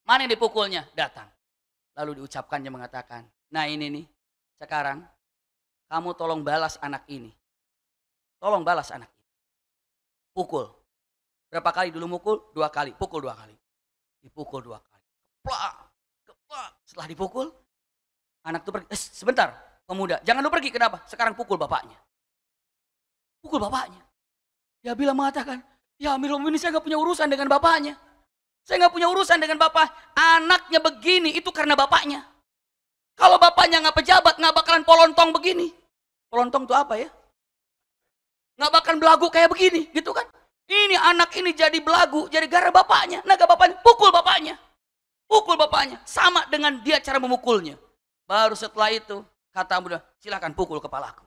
Mana yang dipukulnya? Datang. Lalu diucapkannya mengatakan, nah ini nih, sekarang kamu tolong balas anak ini. Tolong balas anak ini. Pukul. Berapa kali dulu mukul? 2 kali. Pukul 2 kali. Dipukul 2 kali. Keplak. Setelah dipukul, anak itu pergi. Sebentar, pemuda. Jangan lu pergi. Kenapa? Sekarang pukul bapaknya. Pukul bapaknya. Dia bilang mengatakan, ya Amirul Mukminin saya gak punya urusan dengan bapaknya. Saya gak punya urusan dengan bapak. Anaknya begini itu karena bapaknya. Kalau bapaknya gak pejabat gak bakalan polontong begini. Polontong itu apa ya? Gak bakalan belagu kayak begini gitu kan. Ini anak ini jadi belagu, jadi gara bapaknya. Nah gak bapaknya, pukul bapaknya. Pukul bapaknya. Sama dengan dia cara memukulnya. Baru setelah itu kata muda, silakan pukul kepalaku.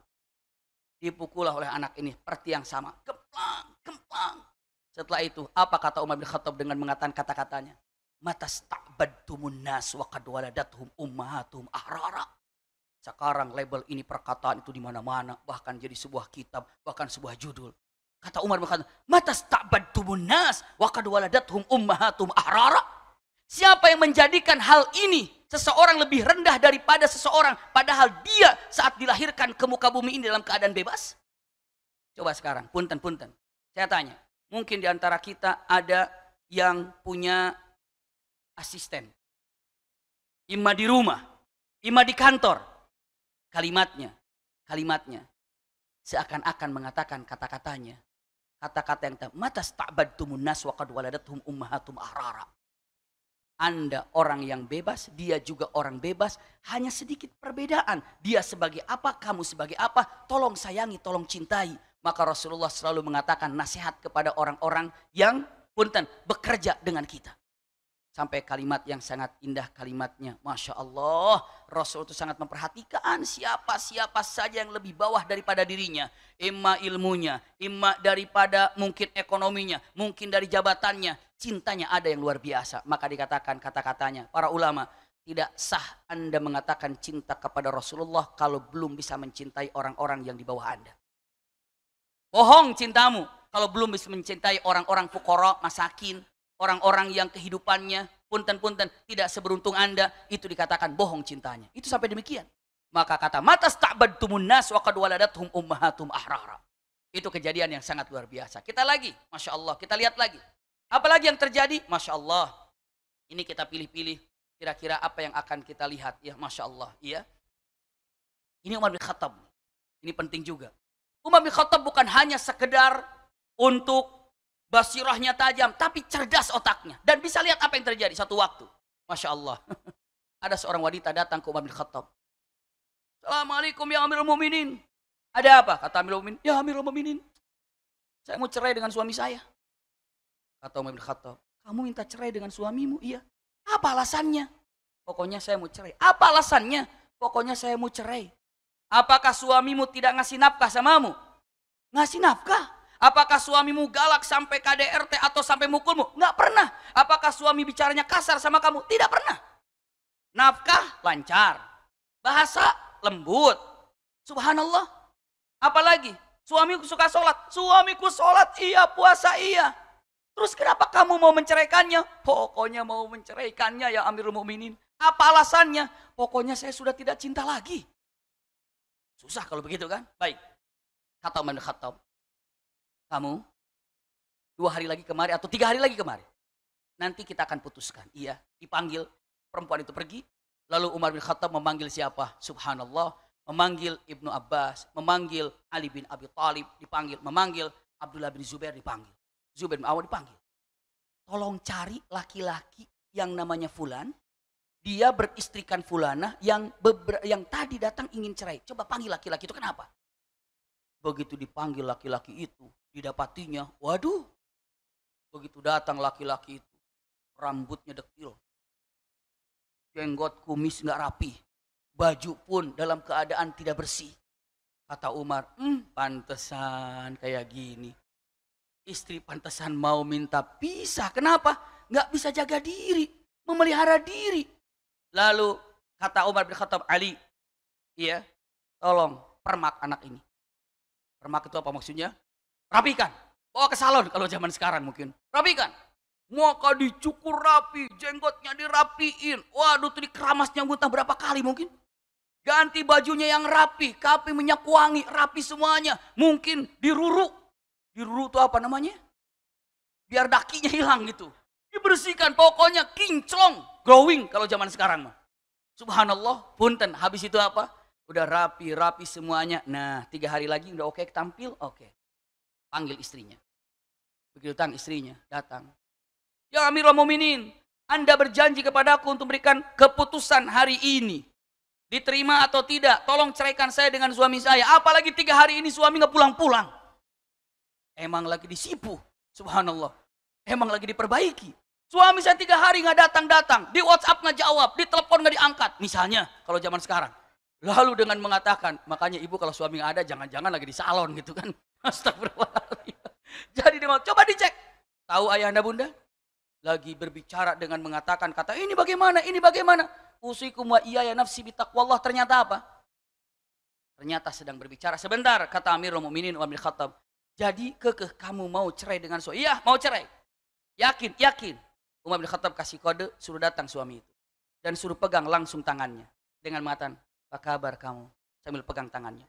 Dipukullah oleh anak ini seperti yang sama. Kemplang. Setelah itu, apa kata Umar bin Khattab dengan mengatakan kata-katanya? Matasta'badtumun nas wa qad waladathum ummahatum ahrara. Sekarang label ini perkataan itu di mana-mana, bahkan jadi sebuah kitab, bahkan sebuah judul. Kata Umar bin Khattab, matasta'badtumun nas wa qad waladathum ummahatum ahrara. Siapa yang menjadikan hal ini seseorang lebih rendah daripada seseorang, padahal dia saat dilahirkan ke muka bumi ini dalam keadaan bebas? Coba sekarang, punten. Saya tanya, mungkin di antara kita ada yang punya asisten. Ima di rumah, ima di kantor. Kalimatnya seakan-akan mengatakan kata-katanya. Kata-kata yang matasta'badtumun nas wa qad waladathum ummahatum ahrara. Anda orang yang bebas, dia juga orang bebas, hanya sedikit perbedaan. Dia sebagai apa, kamu sebagai apa, tolong sayangi, tolong cintai. Maka Rasulullah selalu mengatakan nasihat kepada orang-orang yang punten bekerja dengan kita. Sampai kalimat yang sangat indah kalimatnya. Masya Allah, Rasul itu sangat memperhatikan siapa saja yang lebih bawah daripada dirinya. Imma ilmunya, imma daripada mungkin ekonominya, mungkin dari jabatannya. Cintanya ada yang luar biasa. Maka dikatakan kata-katanya, para ulama, tidak sah Anda mengatakan cinta kepada Rasulullah kalau belum bisa mencintai orang-orang yang di bawah Anda. Bohong cintamu kalau belum bisa mencintai orang-orang fuqara, masakin, orang-orang yang kehidupannya punten tidak seberuntung Anda, itu dikatakan bohong cintanya. Itu sampai demikian. Maka kata matasta'badtumun nas wa qad waladathum ummahatum ahrara. Itu kejadian yang sangat luar biasa. Kita lagi, Masya Allah, kita lihat lagi. Apalagi yang terjadi? Masya Allah. Ini kita pilih-pilih kira-kira apa yang akan kita lihat. Ya Masya Allah. Ya. Ini Umar bin Khattab. Ini penting juga. Umar bin Khattab bukan hanya sekedar untuk basirahnya tajam, tapi cerdas otaknya. Dan bisa lihat apa yang terjadi satu waktu. Masya Allah. Ada seorang wanita datang ke Umar bin Khattab. Assalamualaikum ya Amirul Mukminin. Ada apa? Kata Amirul Mukminin. Ya Amirul Mukminin, saya mau cerai dengan suami saya. Kata Umar bin Khattab, kamu minta cerai dengan suamimu? Iya. Apa alasannya? Pokoknya saya mau cerai. Apa alasannya? Pokoknya saya mau cerai. Apakah suamimu tidak ngasih nafkah samamu? Ngasih nafkah? Apakah suamimu galak sampai KDRT atau sampai mukulmu? Enggak pernah. Apakah suami bicaranya kasar sama kamu? Tidak pernah. Nafkah lancar. Bahasa lembut. Subhanallah. Apalagi? Suamiku suka sholat. Suamiku sholat iya, puasa iya. Terus kenapa kamu mau menceraikannya? Pokoknya mau menceraikannya ya Amirul Mukminin. Apa alasannya? Pokoknya saya sudah tidak cinta lagi. Susah kalau begitu kan? Baik. Kata Umar bin Khattab, kamu 2 hari lagi kemari atau 3 hari lagi kemari. Nanti kita akan putuskan. Iya, dipanggil. Perempuan itu pergi. Lalu Umar bin Khattab memanggil siapa? Subhanallah. Memanggil Ibnu Abbas. Memanggil Ali bin Abi Thalib. Dipanggil. Memanggil Abdullah bin Zubair dipanggil. Zubair bin Awam dipanggil. Tolong cari laki-laki yang namanya Fulan. Dia beristrikan Fulanah yang tadi datang ingin cerai. Coba panggil laki-laki itu, kenapa? Begitu dipanggil laki-laki itu, didapatinya, waduh. Begitu datang laki-laki itu, rambutnya dekil. Jenggot kumis gak rapi. Baju pun dalam keadaan tidak bersih. Kata Umar, pantesan kayak gini. Istri pantesan mau minta pisah. Kenapa? Nggak bisa jaga diri, memelihara diri. Lalu kata Umar bin Khattab, Ali, iya, tolong permak anak ini. Permak itu apa maksudnya? Rapikan. Bawa ke salon kalau zaman sekarang mungkin. Rapikan. Maka dicukur rapi, jenggotnya dirapiin. Waduh, tuh dikeramasnya entah berapa kali mungkin. Ganti bajunya yang rapi, kapi minyak wangi, rapi semuanya. Mungkin diruru. Diruru itu apa namanya? Biar dakinya hilang gitu. Dibersihkan, pokoknya kinclong, glowing kalau zaman sekarang mah. Subhanallah, punten. Habis itu apa? Udah rapi semuanya. Nah, 3 hari lagi udah oke tampil, oke. Panggil istrinya. Begitu datang istrinya, datang. Ya Amirul Mukminin, Anda berjanji kepadaku untuk memberikan keputusan hari ini. Diterima atau tidak, tolong ceraikan saya dengan suami saya. Apalagi 3 hari ini suami nggak pulang-pulang. Emang lagi disipu, subhanallah. Emang lagi diperbaiki. Suami saya 3 hari nggak datang-datang. Di WhatsApp nggak jawab, di telepon nggak diangkat. Misalnya, kalau zaman sekarang. Lalu dengan mengatakan, makanya ibu kalau suami nggak ada, jangan-jangan lagi di salon gitu kan. Astagfirullahaladzim. Jadi dia mau, coba dicek. Tahu ayah anda bunda? Lagi berbicara dengan mengatakan, kata ini bagaimana, ini bagaimana. Usikum wa iya ya nafsi bitaqwallah. Ternyata apa? Ternyata sedang berbicara. Sebentar, kata Amirul Mukminin Umar bin Khattab. Jadi kekeh kamu mau cerai dengan suami? Iya, mau cerai. Yakin. Umar bin Khattab kasih kode, suruh datang suami itu. Dan suruh pegang langsung tangannya. Dengan mengatakan, apa kabar kamu? Sambil pegang tangannya.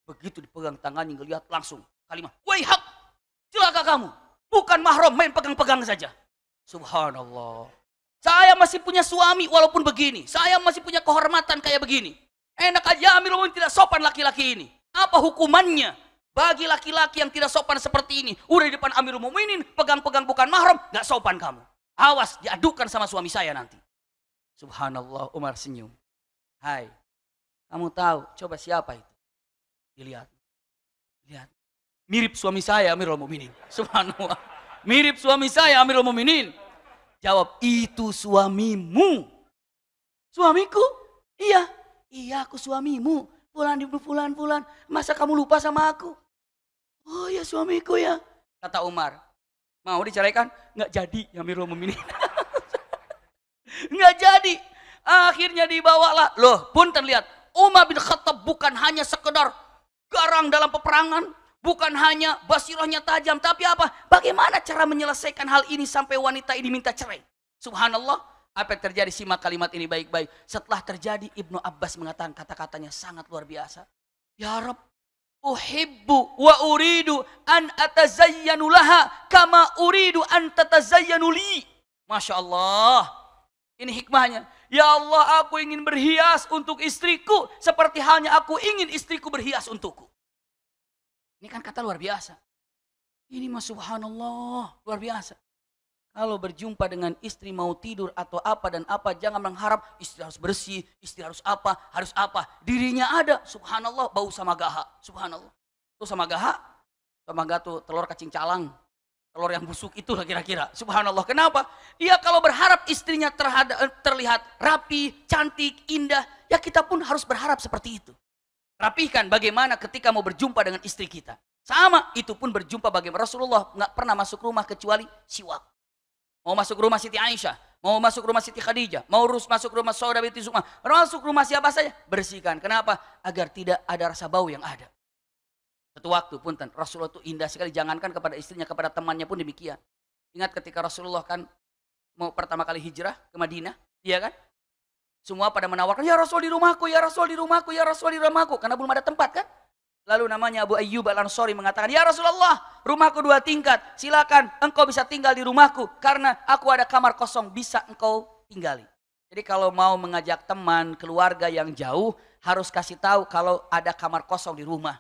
Begitu dipegang tangannya, ngelihat langsung kalimat, waihak, celaka kamu. Bukan mahram, main pegang-pegang saja. Subhanallah. Saya masih punya suami walaupun begini. Saya masih punya kehormatan kayak begini. Enak aja Amirul Mukminin tidak sopan laki-laki ini. Apa hukumannya bagi laki-laki yang tidak sopan seperti ini? Udah di depan Amirul Mukminin, pegang-pegang bukan mahram, gak sopan kamu. Awas, diadukan sama suami saya nanti. Subhanallah, Umar senyum. Hai, kamu tahu, coba siapa itu? Dilihat. Lihat. Mirip suami saya Amirul Mukminin. Subhanallah. Mirip suami saya Amirul Mukminin. Jawab, itu suamimu. Suamiku? Iya. Iya, aku suamimu. Fulan. Masa kamu lupa sama aku? Oh ya, suamiku ya. Kata Umar. Mau diceraikan? Nggak jadi ya Amirul Mukminin. Nggak jadi. Akhirnya dibawalah. Loh, punten lihat. Umar bin Khattab bukan hanya sekedar garang dalam peperangan. Bukan hanya basirahnya tajam, tapi apa? Bagaimana cara menyelesaikan hal ini sampai wanita ini minta cerai? Subhanallah, apa yang terjadi? Simak kalimat ini baik-baik. Setelah terjadi, Ibnu Abbas mengatakan kata-katanya sangat luar biasa. Ya Rabb, uhibbu wa uridu an atazayyanu laha kama uridu an tatazayyanu li. Masya Allah. Ini hikmahnya. Ya Allah, aku ingin berhias untuk istriku seperti halnya aku ingin istriku berhias untukku. Ini kan kata luar biasa. Ini mah subhanallah, luar biasa. Kalau berjumpa dengan istri mau tidur atau apa dan apa, jangan mengharap istri harus bersih, istri harus apa. Dirinya ada, subhanallah, bau sama gaha, subhanallah. Itu sama gaha tuh telur cacing calang. Telur yang busuk itu lah kira-kira, subhanallah. Kenapa? Ia kalau berharap istrinya terlihat rapi, cantik, indah, ya kita pun harus berharap seperti itu. Rapihkan bagaimana ketika mau berjumpa dengan istri kita. Sama, itu pun berjumpa bagaimana. Rasulullah nggak pernah masuk rumah kecuali siwak. Mau masuk rumah Siti Aisyah, mau masuk rumah Siti Khadijah, mau masuk rumah Saudah binti Zum'ah, masuk rumah siapa saja, bersihkan. Kenapa? Agar tidak ada rasa bau yang ada. Satu waktu punten, Rasulullah itu indah sekali. Jangankan kepada istrinya, kepada temannya pun demikian. Ingat ketika Rasulullah kan mau pertama kali hijrah ke Madinah, iya kan? Semua pada menawarkan, ya Rasul di rumahku, ya Rasul di rumahku, ya Rasul di rumahku. Karena belum ada tempat kan. Lalu namanya Abu Ayyub Al-Ansari mengatakan, ya Rasulullah, rumahku 2 tingkat. Silakan engkau bisa tinggal di rumahku. Karena aku ada kamar kosong, bisa engkau tinggali. Jadi kalau mau mengajak teman, keluarga yang jauh, harus kasih tahu kalau ada kamar kosong di rumah.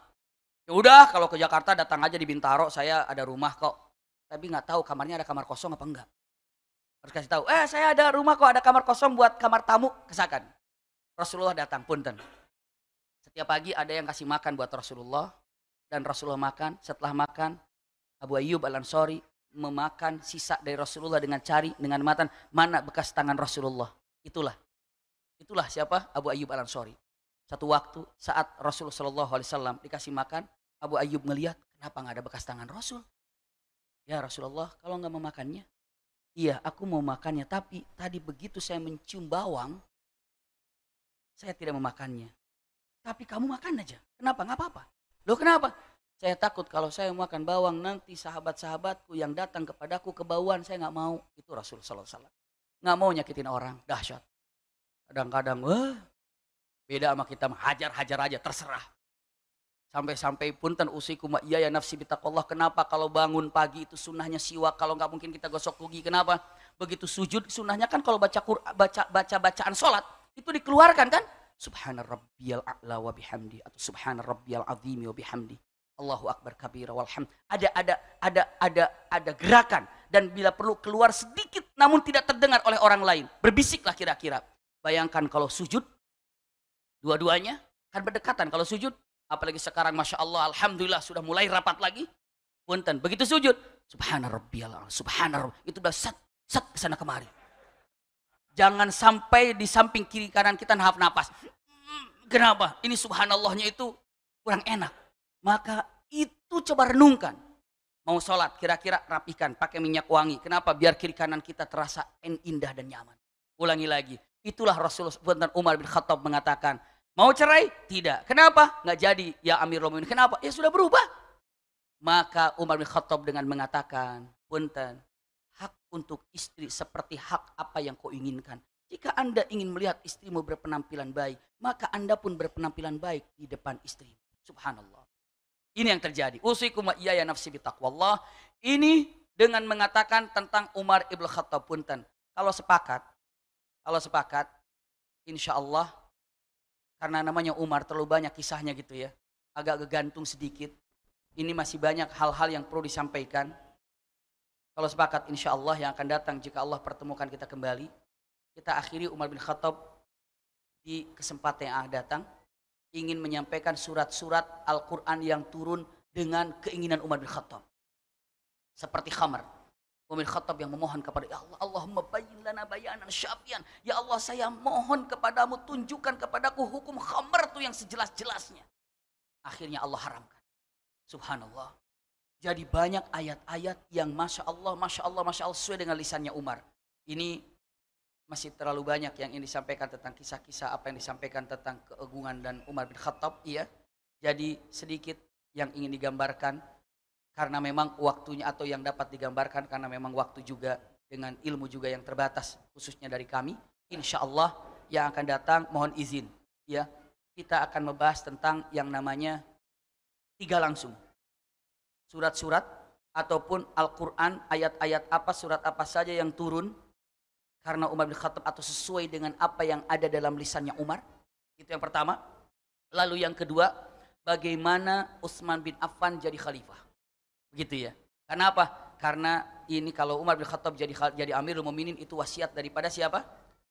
Ya udah, kalau ke Jakarta datang aja di Bintaro, saya ada rumah kok. Tapi nggak tahu kamarnya ada kamar kosong apa enggak. Harus kasih tahu, saya ada rumah kok, ada kamar kosong buat kamar tamu, kesakan. Rasulullah datang, punten. Setiap pagi ada yang kasih makan buat Rasulullah, dan Rasulullah makan. Setelah makan, Abu Ayyub Al-Ansari memakan sisa dari Rasulullah dengan mata, mana bekas tangan Rasulullah. Itulah siapa? Abu Ayyub Al-Ansari. Satu waktu saat Rasulullah SAW dikasih makan, Abu Ayyub ngelihat, kenapa nggak ada bekas tangan Rasul? Ya Rasulullah, kalau nggak mau makannya, iya aku mau makannya, tapi tadi begitu saya mencium bawang, saya tidak mau makannya. Tapi kamu makan aja, kenapa? Nggak apa-apa. Loh kenapa? Saya takut kalau saya makan bawang nanti sahabat-sahabatku yang datang kepadaku kebauan, saya nggak mau. Itu Rasulullah SAW. Nggak mau nyakitin orang, dahsyat. Kadang-kadang, wah beda sama kita, hajar-hajar aja, terserah. Sampai-sampai punten usikum wa iya ya nafsi bitaqwallah. Kenapa kalau bangun pagi itu sunnahnya siwak, kalau nggak mungkin kita gosok gigi. Kenapa? Begitu sujud sunnahnya kan kalau baca bacaan sholat itu dikeluarkan kan? Subhana rabbiyal a'la wa bihamdi atau subhana rabbiyal azimi wa bihamdi. Allahu akbar kabira walhamd. Ada gerakan dan bila perlu keluar sedikit namun tidak terdengar oleh orang lain. Berbisiklah kira-kira. Bayangkan kalau sujud dua-duanya kan berdekatan kalau sujud. Apalagi sekarang Masya Allah, Alhamdulillah sudah mulai rapat lagi. Punten, begitu sujud. Subhana rabbiyal a'la, subhana rabbiyal. Itu udah sat kesana kemari. Jangan sampai di samping kiri kanan kita nahap napas. Kenapa? Ini subhanallahnya itu kurang enak. Maka itu coba renungkan. Mau sholat, kira-kira rapikan, pakai minyak wangi. Kenapa? Biar kiri kanan kita terasa indah dan nyaman. Ulangi lagi. Itulah Rasulullah Umar bin Khattab mengatakan, mau cerai? Tidak. Kenapa? Nggak jadi. Ya Amirul Mukminin. Kenapa? Ya sudah berubah. Maka Umar bin Khattab dengan mengatakan, punten, hak untuk istri seperti hak apa yang kau inginkan. Jika Anda ingin melihat istrimu berpenampilan baik, maka Anda pun berpenampilan baik di depan istri. Subhanallah. Ini yang terjadi. Usikum wa iyaya nafsi bitaqwallah. Ini dengan mengatakan tentang Umar ibn Khattab, punten. Kalau sepakat, insya Allah, karena namanya Umar terlalu banyak kisahnya gitu ya. Agak gegantung sedikit. Ini masih banyak hal-hal yang perlu disampaikan. Kalau sepakat insya Allah yang akan datang jika Allah pertemukan kita kembali. Kita akhiri Umar bin Khattab di kesempatan yang akan datang. Ingin menyampaikan surat-surat Al-Quran yang turun dengan keinginan Umar bin Khattab. Seperti khamar. Umar bin Khattab yang memohon kepada ya Allah, Allahumma bayyin lana bayanan syafian. Ya Allah, saya mohon kepadamu, tunjukkan kepadaku hukum khamar itu yang sejelas-jelasnya. Akhirnya Allah haramkan. Subhanallah. Jadi banyak ayat-ayat yang Masya Allah sesuai dengan lisannya Umar. Ini masih terlalu banyak yang ingin disampaikan tentang kisah-kisah apa yang disampaikan tentang keagungan dan Umar bin Khattab. Iya. Jadi sedikit yang ingin digambarkan. Karena memang waktunya atau yang dapat digambarkan karena memang waktu juga dengan ilmu juga yang terbatas khususnya dari kami. Insya Allah yang akan datang mohon izin ya kita akan membahas tentang yang namanya 3 langsung. Surat-surat ataupun Al-Quran ayat-ayat apa surat apa saja yang turun karena Umar bin Khattab atau sesuai dengan apa yang ada dalam lisannya Umar. Itu yang pertama. Lalu yang kedua bagaimana Utsman bin Affan jadi khalifah. Begitu ya. Kenapa? Karena ini kalau Umar bin Khattab jadi Amirul Mukminin itu wasiat daripada siapa?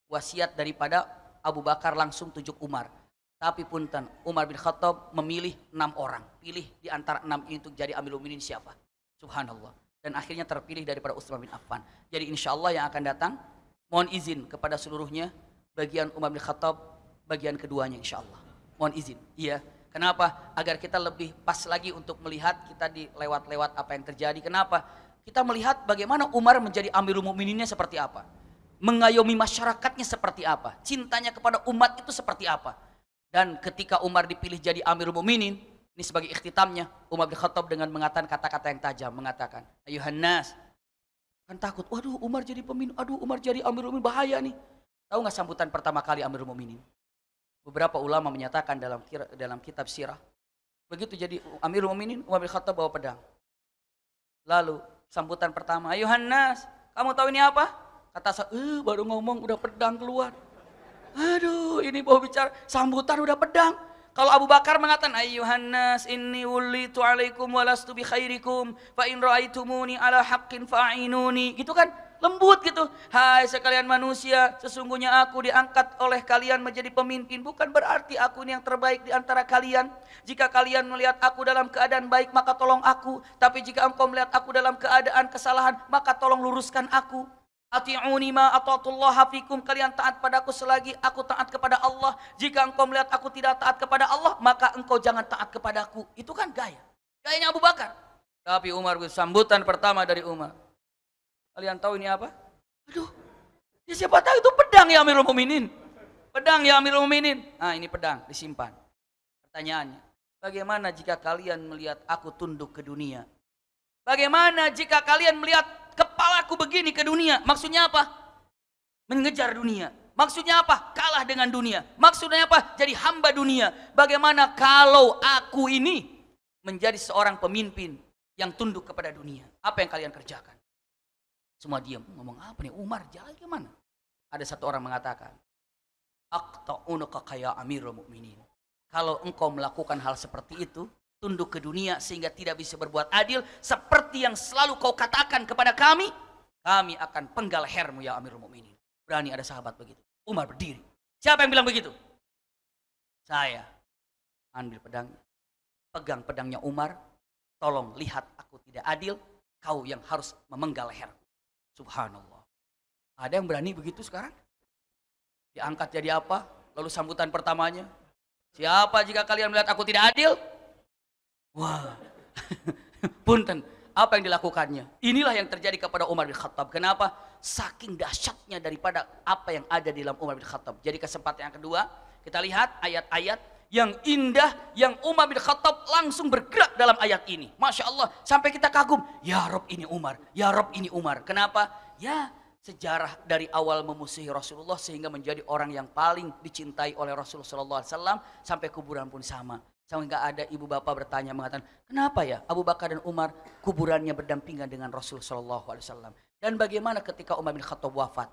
Wasiat daripada Abu Bakar langsung tunjuk Umar. Tapi punten, Umar bin Khattab memilih 6 orang. Pilih di antara 6 ini untuk jadi Amirul Mukminin siapa? Subhanallah. Dan akhirnya terpilih daripada Utsman bin Affan. Jadi insya Allah yang akan datang, mohon izin kepada seluruhnya, bagian Umar bin Khattab, bagian keduanya insya Allah. Mohon izin. Iya. Kenapa? Agar kita lebih pas lagi untuk melihat kita di lewat-lewat apa yang terjadi. Kenapa? Kita melihat bagaimana Umar menjadi Amirul Mukmininnya seperti apa. Mengayomi masyarakatnya seperti apa. Cintanya kepada umat itu seperti apa. Dan ketika Umar dipilih jadi Amirul Mukminin, ini sebagai ikhtitamnya, Umar bin Khattab dengan mengatakan kata-kata yang tajam, mengatakan, ayuhan nas, kan takut, waduh Umar jadi pemimpin, aduh Umar jadi Amirul Mukminin, bahaya nih. Tahu nggak sambutan pertama kali Amirul Mukminin? Beberapa ulama menyatakan dalam kitab sirah, begitu jadi Amirul Mukminin, Umar bin Khattab bawa pedang. Lalu sambutan pertama, ayuhan nas, kamu tahu ini apa? Kata saya, baru ngomong udah pedang keluar. Aduh, ini bawa bicara sambutan udah pedang. Kalau Abu Bakar mengatakan, ayyuhan nas inni wulitu alaikum walastu bi khairikum fa in ra'aitumuni ala haqqin fa'inuni. Gitu kan? Lembut gitu. Hai sekalian manusia, sesungguhnya aku diangkat oleh kalian menjadi pemimpin. Bukan berarti aku ini yang terbaik di antara kalian. Jika kalian melihat aku dalam keadaan baik, maka tolong aku. Tapi jika engkau melihat aku dalam keadaan kesalahan, maka tolong luruskan aku. Ati'uni ma ata'tullaha fikum, kalian taat padaku selagi aku taat kepada Allah. Jika engkau melihat aku tidak taat kepada Allah, maka engkau jangan taat kepadaku. Itu kan gayanya Abu Bakar. Tapi Umar, sambutan pertama dari Umar, kalian tahu ini apa? Aduh, ya siapa tahu itu pedang ya Amirul Mukminin. Pedang ya Amirul Mukminin. Nah, ini pedang disimpan. Pertanyaannya, bagaimana jika kalian melihat aku tunduk ke dunia? Bagaimana jika kalian melihat kepalaku begini ke dunia? Maksudnya apa? Mengejar dunia. Maksudnya apa? Kalah dengan dunia. Maksudnya apa? Jadi hamba dunia. Bagaimana kalau aku ini menjadi seorang pemimpin yang tunduk kepada dunia? Apa yang kalian kerjakan? Semua diam. Ngomong apa nih? Umar jalan kemana? Ada satu orang mengatakan, aqta'unuka ya Amirul Mukminin. Kalau engkau melakukan hal seperti itu, tunduk ke dunia sehingga tidak bisa berbuat adil, seperti yang selalu kau katakan kepada kami akan penggal lehermu ya Amirul Mukminin. Berani ada sahabat begitu. Umar berdiri. Siapa yang bilang begitu? Saya. Ambil pedangnya. Pegang pedangnya Umar. Tolong lihat aku tidak adil, kau yang harus memenggal leherku. Subhanallah. Ada yang berani begitu sekarang? Diangkat jadi apa? Lalu sambutan pertamanya, siapa jika kalian melihat aku tidak adil? Wah, punten, apa yang dilakukannya? Inilah yang terjadi kepada Umar bin Khattab. Kenapa? Saking dahsyatnya daripada apa yang ada di dalam Umar bin Khattab. Jadi kesempatan yang kedua, kita lihat ayat-ayat yang indah, yang Umar bin Khattab langsung bergerak dalam ayat ini. Masya Allah, sampai kita kagum. Ya Rob ini Umar, ya Rob ini Umar. Kenapa? Ya, sejarah dari awal memusuhi Rasulullah sehingga menjadi orang yang paling dicintai oleh Rasulullah SAW sampai kuburan pun sama. Sehingga ada ibu bapak bertanya mengatakan, kenapa ya Abu Bakar dan Umar kuburannya berdampingan dengan Rasulullah SAW? Dan bagaimana ketika Umar bin Khattab wafat?